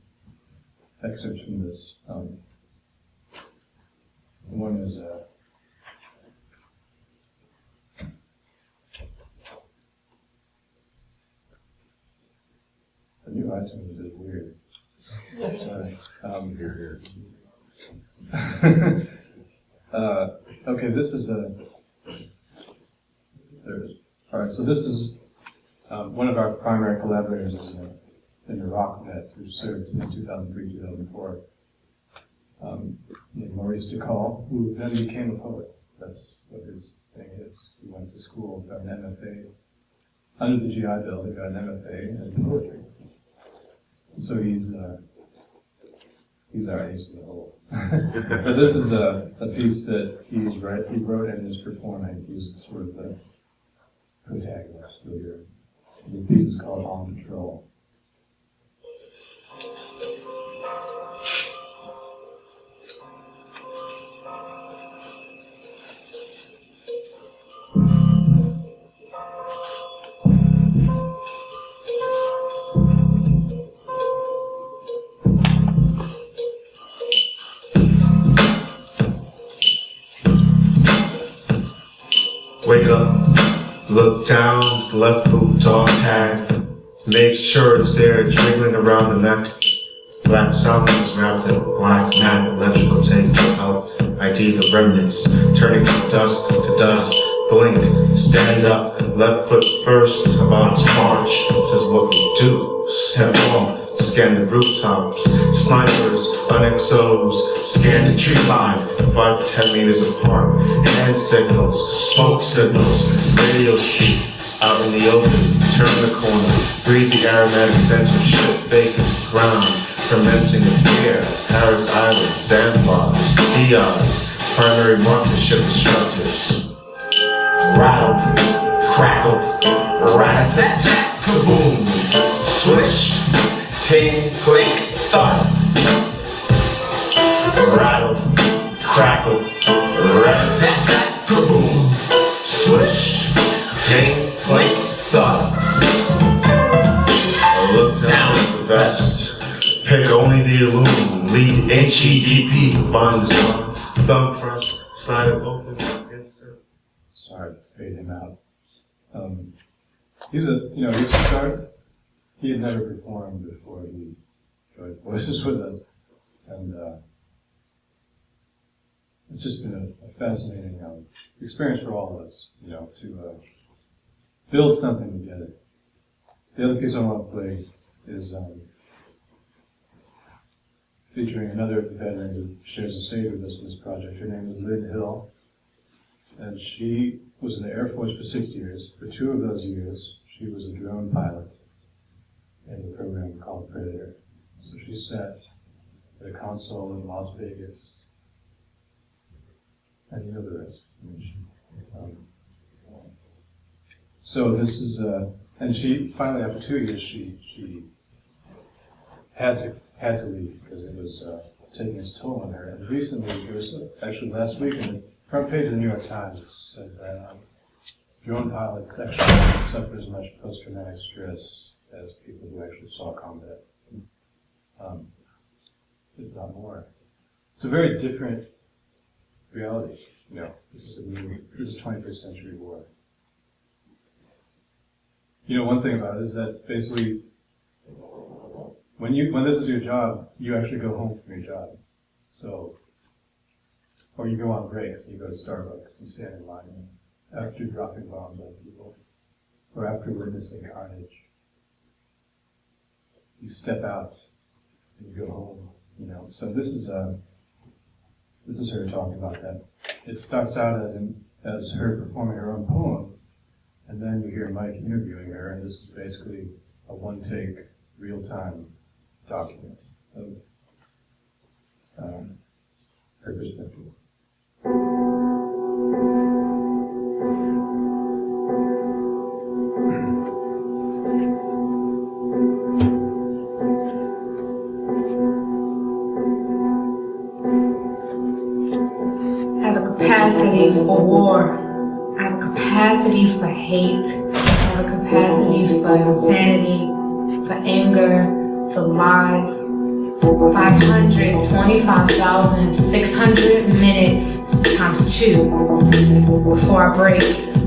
of excerpts from this. One is the new iTunes is weird. Sorry. Okay, this is all right, so this is one of our primary collaborators is an Iraq vet who served in 2003, 2004, named Maurice DeCall, who then became a poet. That's what his thing is. He went to school, got an MFA. Under the GI Bill, he got an MFA in poetry. And so he's our ace in the hole. So this is a piece that he wrote and is performing. He's sort of the protagonist. The piece is called On Patrol. Wake up, look down, left boot dog tag. Make sure it's there, jiggling around the neck. Black salmons wrapped in black mat, electrical tape to help ID the remnants. Turning from dust to dust, blink, stand up, left foot first, about to march. This is what we do. Step off, scan the rooftops, snipers, UNXOs, scan the tree line, 5 to 10 meters apart. Hand signals, smoke signals, radio sheet. Out in the open, turn the corner, breathe the aromatic scent of shit bacon, ground, fermenting of beer, Harris Island, sandbars, DIs, primary marksmanship instructors. Rattle, crackle, rat-a-tat-tat, kaboom, swish, ting, click, thud. Rattle, crackle, rat-a-tat-tat, kaboom, swish, ting, click, thud. I look down at the vest. Pick only the illumined. Lead HEDP to find the sun. Thumb press, slide it open against her. Sorry to fade him out. He had never performed before he joined Voices with us. And it's just been a fascinating experience for all of us, to build something together. The other piece I want to play is featuring another veteran who shares a stage with us in this project. Her name is Lynn Hill, and she was in the Air Force for 6 years. For 2 of those years, she was a drone pilot in a program called Predator. So she sat at a console in Las Vegas, and you know the rest. So this is, and she finally, after 2 years, she had to leave because it was taking its toll on her. And recently, it was actually last week, in the front page of the New York Times, it said that drone pilots actually suffer as much post-traumatic stress as people who actually saw combat, if not more. It's a very different reality. This is 21st century war. One thing about it is that basically, when this is your job, you actually go home from your job. So, or you go on breaks, you go to Starbucks and stand in line after dropping bombs on people, or after witnessing carnage. You step out and you go home. So this is her talking about that. It starts out as her performing her own poem, and then you hear Mike interviewing her, and this is basically a one-take, real-time document of her perspective. I have a capacity for war. I have a capacity for hate. I have a capacity for insanity, for anger, for lies. 525,600 minutes times 2 before I break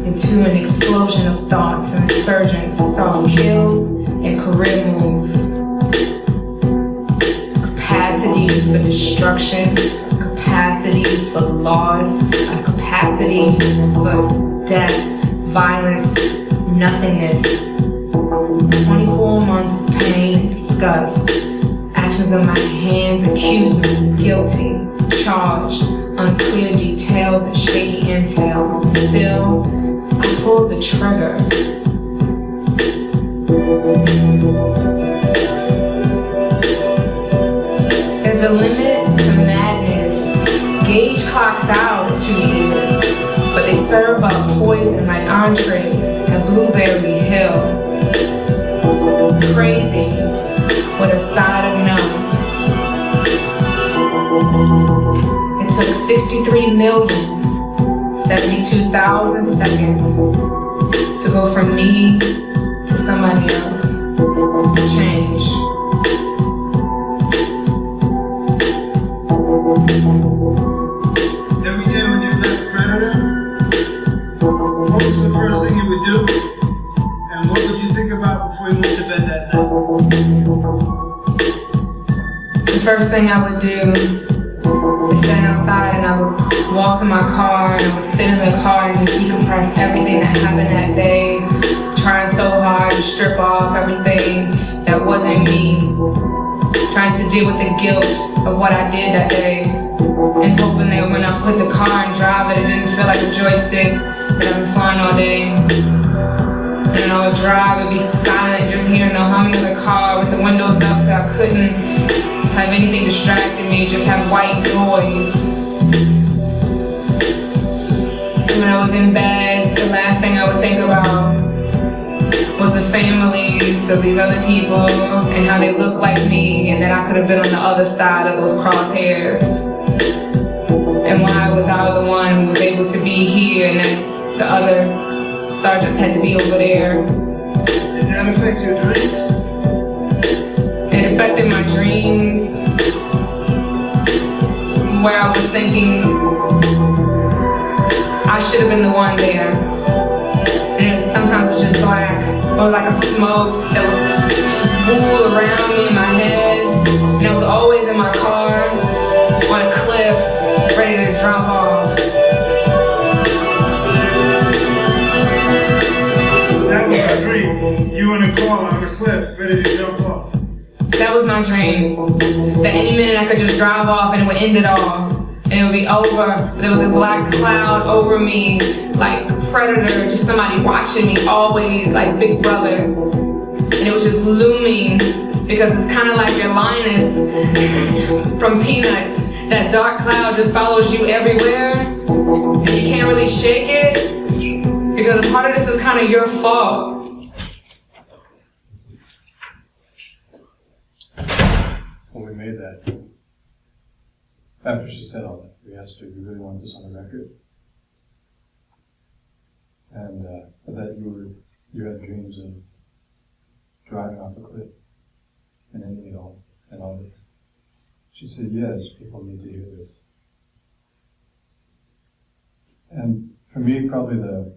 into an explosion of thoughts and insurgents, self-kills, and career moves. Capacity for destruction, capacity for loss, a capacity for death, violence, nothingness. 24 months of pain and disgust. Actions of my hands accuse me, guilty, charged, unclear details and shaky intel. Still, I pulled the trigger. There's a limit to madness. Gauge clocks out at 2 years, but they serve up poison like entrees at Blueberry Hill. Crazy with a side of numb. It took 63,072,000 seconds to go from me to somebody else, to change. Every day when you left Predator, what was the first thing you would do? And what would you think about before you went to bed that first thing I would do is stand outside and I would walk to my car and I would sit in the car and just decompress everything that happened that day, trying so hard to strip off everything that wasn't me, trying to deal with the guilt of what I did that day, and hoping that when I put the car and drive it didn't feel like a joystick that I've been flying all day. And then I would drive, it'd be silent, just hearing the humming of the car with the windows up so I couldn't have anything distracting me, just have white noise. And when I was in bed, the last thing I would think about was the families of these other people and how they look like me and that I could have been on the other side of those crosshairs. And why was I the one who was able to be here and that the other sergeants had to be over there. Did that affect your dreams? It affected my dreams, where I was thinking I should have been the one there. And it sometimes was just black, or like a smoke that would wool around me in my head. And I was always in my car, on a cliff, ready to drop off. That was your dream. You in a car on a cliff, ready to jump off. That was my dream. That any minute I could just drive off and it would end it all. And it would be over. There was a black cloud over me, like a predator, just somebody watching me, always like Big Brother. And it was just looming, because it's kind of like your Linus from Peanuts. That dark cloud just follows you everywhere, and you can't really shake it, because part of this is kind of your fault. When we made that, after she said all that, we asked her, "You really want this on the record?" And that you had dreams of driving off a cliff and ending it all and all this. She said, "Yes, people need to hear this." And for me, probably the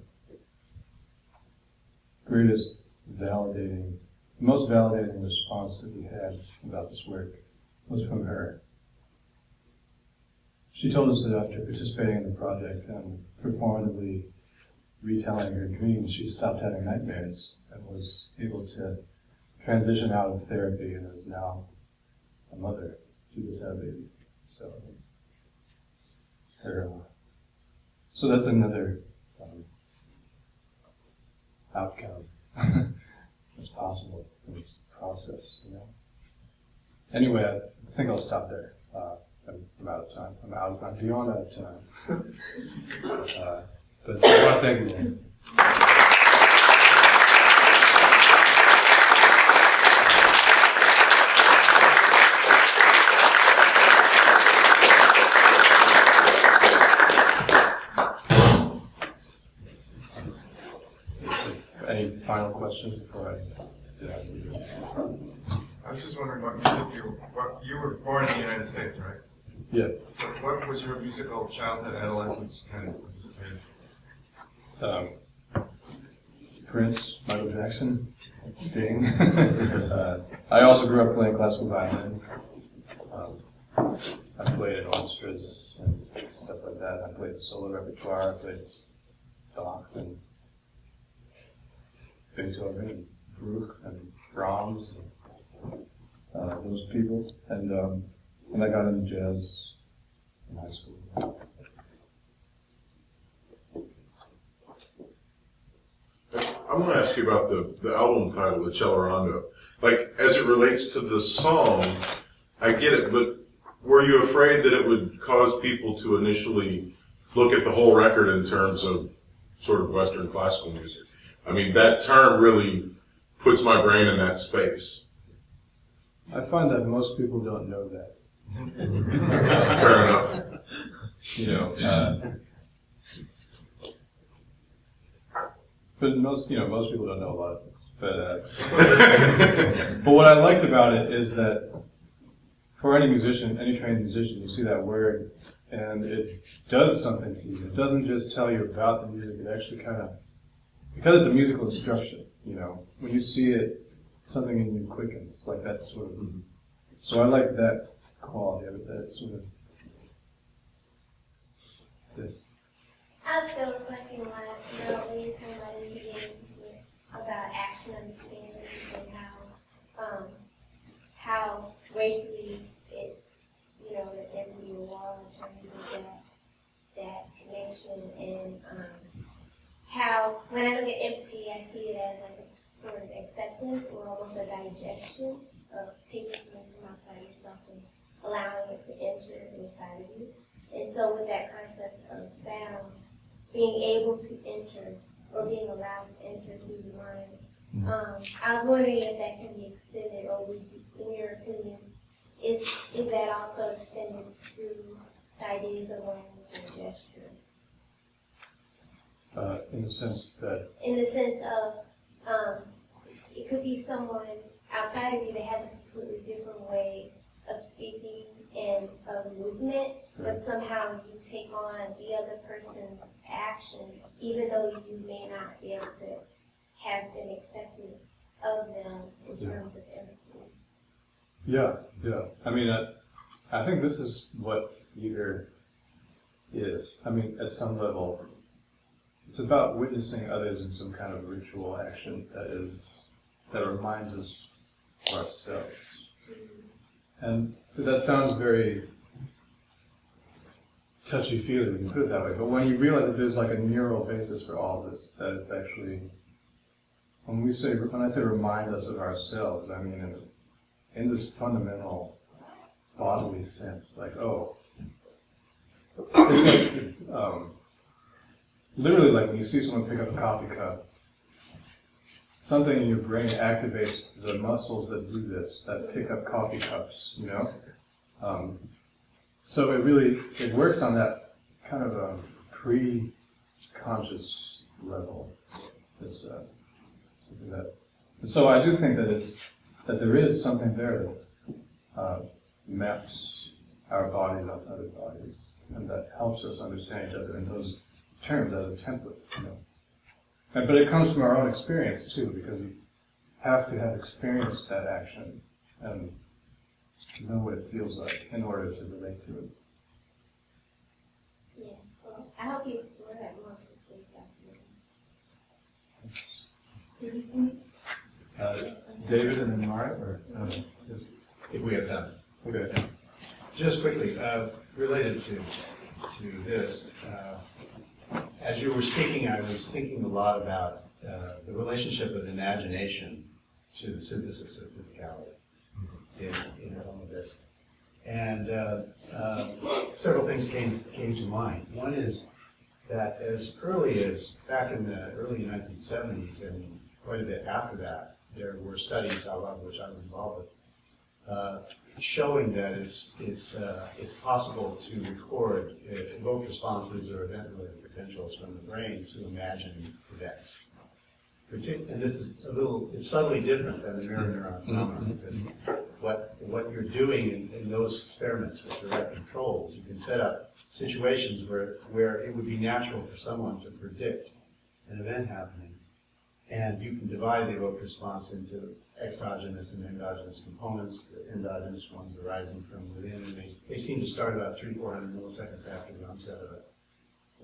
greatest validating, the most validating response that we had about this work was from her. She told us that after participating in the project and performatively retelling her dreams, she stopped having nightmares and was able to transition out of therapy and is now a mother. She just had a baby. So that's another outcome that's possible in this process, you know. Anyway, I think I'll stop there. I'm out of time. I'm beyond out of time. But I want to thank you. Any final questions before I was just wondering what you were born in the United States, right? Yeah. So what was your musical childhood, adolescence kind of? Prince, Michael Jackson, Sting. I also grew up playing classical violin. I played in orchestras and stuff like that. I played the solo repertoire. I played Bach and Beethoven and Bruch and Brahms and those people. And I got into jazz in high school. I want to ask you about the album title, the Cellorando. Like, as it relates to the song, I get it, but were you afraid that it would cause people to initially look at the whole record in terms of sort of Western classical music? I mean, that term really puts my brain in that space. I find that most people don't know that. Fair enough. You know, but most people don't know a lot of things. But what I liked about it is that for any musician, any trained musician, you see that word and it does something to you. It doesn't just tell you about the music. It actually kind of, because it's a musical instruction, you know, when you see it, something in you quickens. Like that's sort of. So I like that quality of it, that it's sort of this. I was still reflecting on when you were talking about in the beginning about action understanding and how racially it's, that there can be a wall in terms of that connection, and how when I look at empathy, I see it as like a sort of acceptance or almost a digestion of taking something from outside yourself and allowing it to enter inside of you. And so with that concept of sound, being able to enter or being allowed to enter through the mind, I was wondering if that can be extended, or would you, in your opinion, is that also extended through the ideas of language and gesture? In the sense that? In the sense of, it could be someone outside of you that has a completely different way of speaking and of movement, but somehow you take on the other person's actions, even though you may not be able to have been accepted of them in terms of empathy. Yeah. I mean, I think this is what theater is. I mean, at some level, it's about witnessing others in some kind of ritual action that reminds us of ourselves. And that sounds very touchy-feely when you put it that way, but when you realize that there's like a neural basis for all this, that it's actually, when I say remind us of ourselves, I mean in this fundamental bodily sense, like, it's like, literally like when you see someone pick up a coffee cup, something in your brain activates the muscles that do this, that pick up coffee cups, So it works on that kind of a pre-conscious level. And so I do think that there is something there that maps our bodies onto other bodies, and that helps us understand each other in those terms as a template, But it comes from our own experience too, because you have to have experienced that action and know what it feels like in order to relate to it. Yeah, well, I hope you explore that more, because it's really fascinating. David and then Mara, or if we have time. okay. Just quickly, related to this, as you were speaking, I was thinking a lot about the relationship of imagination to the synthesis of physicality in all of this. And several things came to mind. One is that as early as back in the early 1970s and quite a bit after that, there were studies, a lot of which I was involved with, showing that it's possible to record evoked responses or event-related potentials from the brain to imagine events. And this is it's subtly different than the mirror neuron phenomenon, because what you're doing in those experiments with direct controls, you can set up situations where it would be natural for someone to predict an event happening, and you can divide the evoked response into exogenous and endogenous components. The endogenous ones arising from within, and they seem to start about 300 to 400 milliseconds after the onset of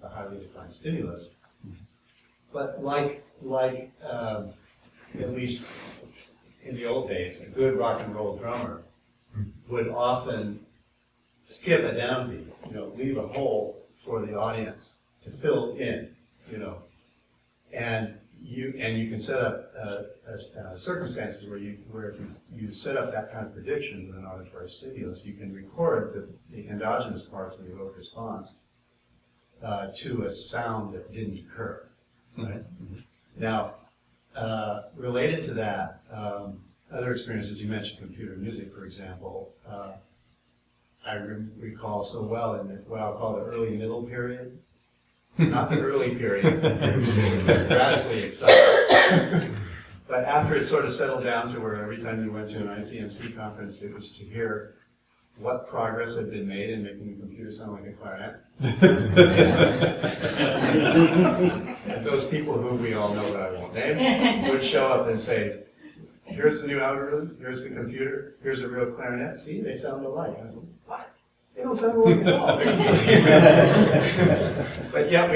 a highly defined stimulus. But like at least in the old days, a good rock and roll drummer would often skip a downbeat, leave a hole for the audience to fill in, and you can set up circumstances where if you set up that kind of prediction with an auditory stimulus, you can record the endogenous parts of the evoked response to a sound that didn't occur. Right? Now, related to that, other experiences, you mentioned computer music, for example. I recall so well in what I'll call the early middle period. Not the early period, radically exciting. But after it sort of settled down to where every time you went to an ICMC conference, it was to hear what progress had been made in making the computer sound like a clarinet. And those people who we all know that I won't name would show up and say, here's the new algorithm, here's the computer, here's a real clarinet. See, they sound alike. I go, what? They don't sound alike at all. But yet,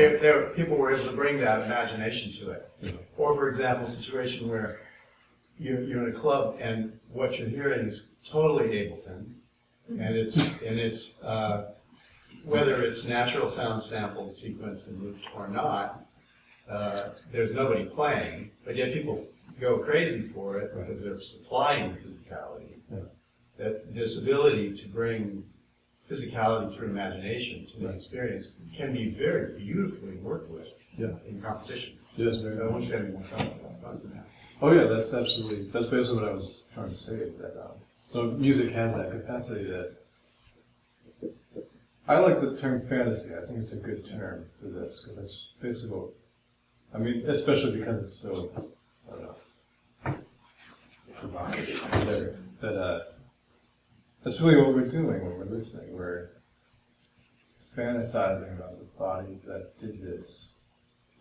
people were able to bring that imagination to it. Or, for example, a situation where you're in a club and what you're hearing is totally Ableton, and it's whether it's natural sound sampled, sequenced, and looped or not. There's nobody playing, but yet people go crazy for it because they're supplying the physicality. Yeah. That this ability to bring physicality through imagination to the experience can be very beautifully worked with in competition. Yes, very So I much. want you to have more thoughts on that. Oh yeah, that's basically what I was trying to say is that, so music has that capacity that, I like the term fantasy. I think it's a good term for this, because it's basically what, I mean, especially because it's so, I don't know, provocative, whatever, that, that's really what we're doing when we're listening. We're fantasizing about the bodies that did this,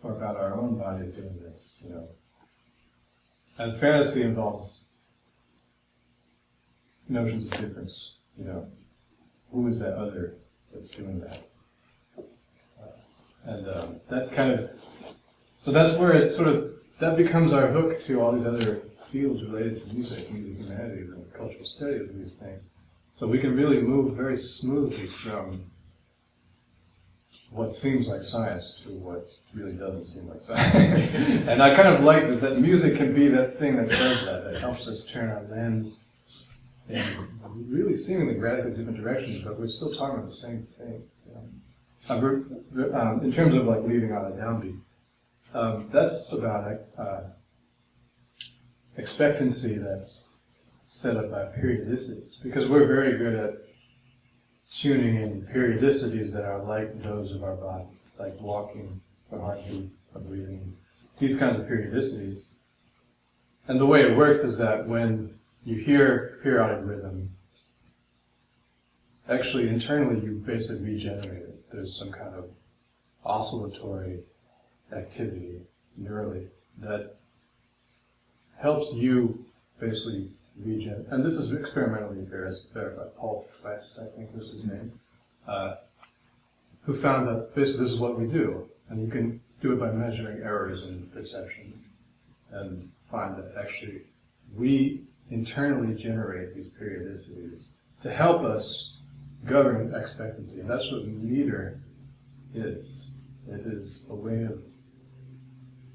or about our own bodies doing this, you know. And fantasy involves notions of difference, you know. Who is that other that's doing that? That kind of, so that's where it sort of, that becomes our hook to all these other fields related to music humanities, and cultural study of these things. So we can really move very smoothly from what seems like science to what really doesn't seem like science. And I kind of like that music can be that thing that does that helps us turn our lens in really seemingly radically different directions, but we're still talking about the same thing. You know? In terms of like leaving out a downbeat, that's about expectancy that's set up by periodicities, because we're very good at tuning in periodicities that are like those of our body, like walking, or heartbeat, or breathing, these kinds of periodicities. And the way it works is that when you hear periodic rhythm, actually internally you basically regenerate it. There's some kind of oscillatory activity neurally that helps you basically regenerate. And this is experimentally verified. Paul Fess, I think was his name, who found that basically this is what we do. And you can do it by measuring errors in perception and find that actually we internally generate these periodicities to help us govern expectancy. And that's what meter is. It is a way of,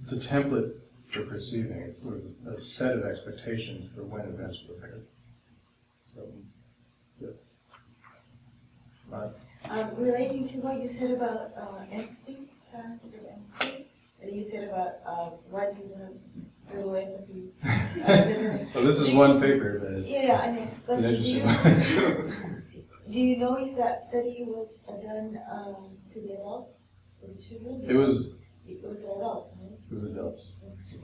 it's a template for perceiving. It's sort of a set of expectations for when events will occur. So, yeah. Right. Relating to what you said about empathy, science of empathy, that you said about why do you want to do empathy? Well, this is one paper that yeah, I know. But do you know if that study was done to the adults or the children? It was adults, right? It was adults.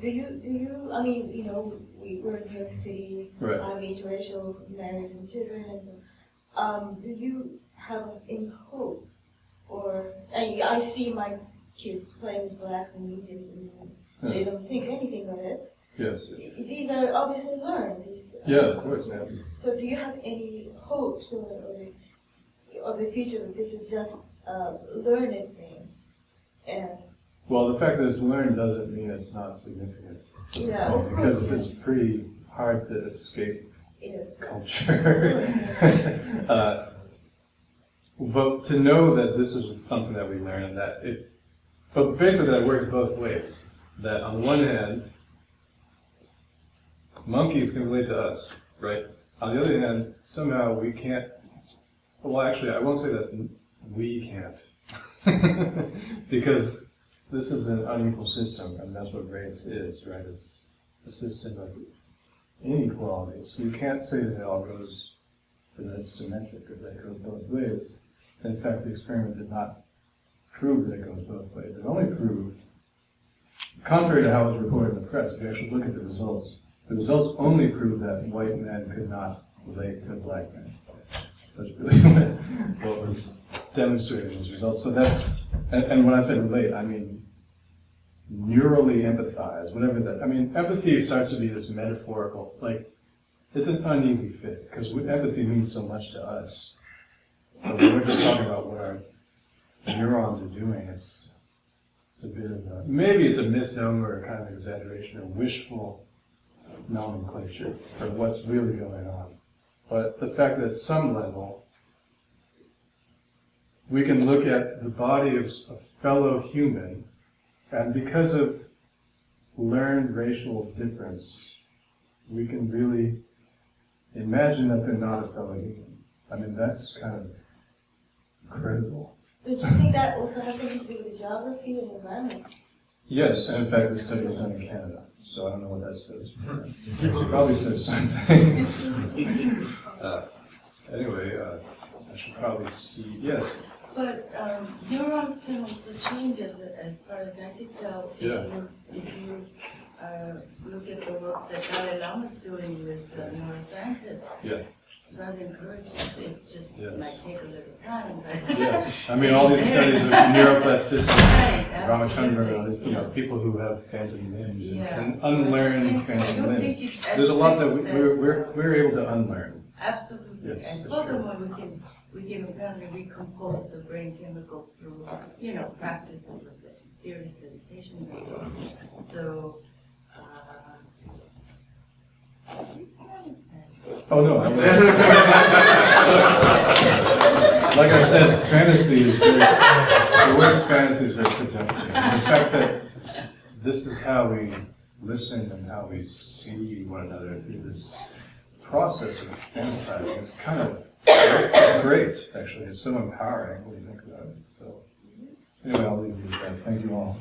Do you, I mean, you know, we're in New York City, right. Interracial marriage and children, and do you have any hope? Or, I see my kids playing with blacks and mediums, and they don't think anything of it. Yes. These are obviously learned. Yeah, of course. Yeah. So do you have any hopes of the future that this is just a learning thing? And well, the fact that it's learned doesn't mean it's not significant. Yeah, of because course. it's pretty hard to escape yes. culture. But to know that this is something that we learn, and that it, but basically that works both ways. That on one hand, monkeys can relate to us, right? On the other hand, somehow we can't, well actually I won't say that we can't. Because this is an unequal system, and that's what race is, right? It's a system of inequalities. So you can't say that it all goes, that it's symmetric, or that it goes both ways. In fact, the experiment did not prove that it goes both ways. It only proved, contrary to how it was reported in the press, if you actually look at the results only prove that white men could not relate to black men. That's really what was demonstrated in those results. So that's, and when I say relate, I mean neurally empathize, whatever that, I mean, empathy starts to be this metaphorical, like, it's an uneasy fit, because empathy means so much to us. But when we're just talking about what our neurons are doing, it's a bit of a, maybe it's a misnomer or kind of exaggeration or wishful nomenclature for what's really going on. But the fact that at some level, we can look at the body of a fellow human, and because of learned racial difference, we can really imagine that they're not a fellow human. I mean, that's kind of incredible. Don't you think that also has something to do with geography and environment? Yes, and in fact, the study was done in Canada, so I don't know what that says. She probably says something. Anyway, I should probably see, yes. But neurons can also change as far as I can tell. Yeah. If you look at the work that Dalai Lama is doing with neuroscientists, Yeah. it's rather encouraging. It just might take a little time, but Yes, I mean, all these studies of neuroplasticity, Right, Ramachandra, you know, people who have phantom limbs Yeah, and so unlearn I phantom don't limbs. think it's as There's a lot that fixed as, we're able to unlearn. Absolutely. Yes, And that's furthermore, we can apparently recompose the brain chemicals through, practices of serious meditations and so on. So, it's not as bad. Oh, no. Like I said, fantasy is very, the word fantasy is very subjective. The fact that this is how we listen and how we see one another through this process of fantasizing is kind of great, actually. It's so empowering when you think about it. So, anyway, I'll leave you with that. Thank you all.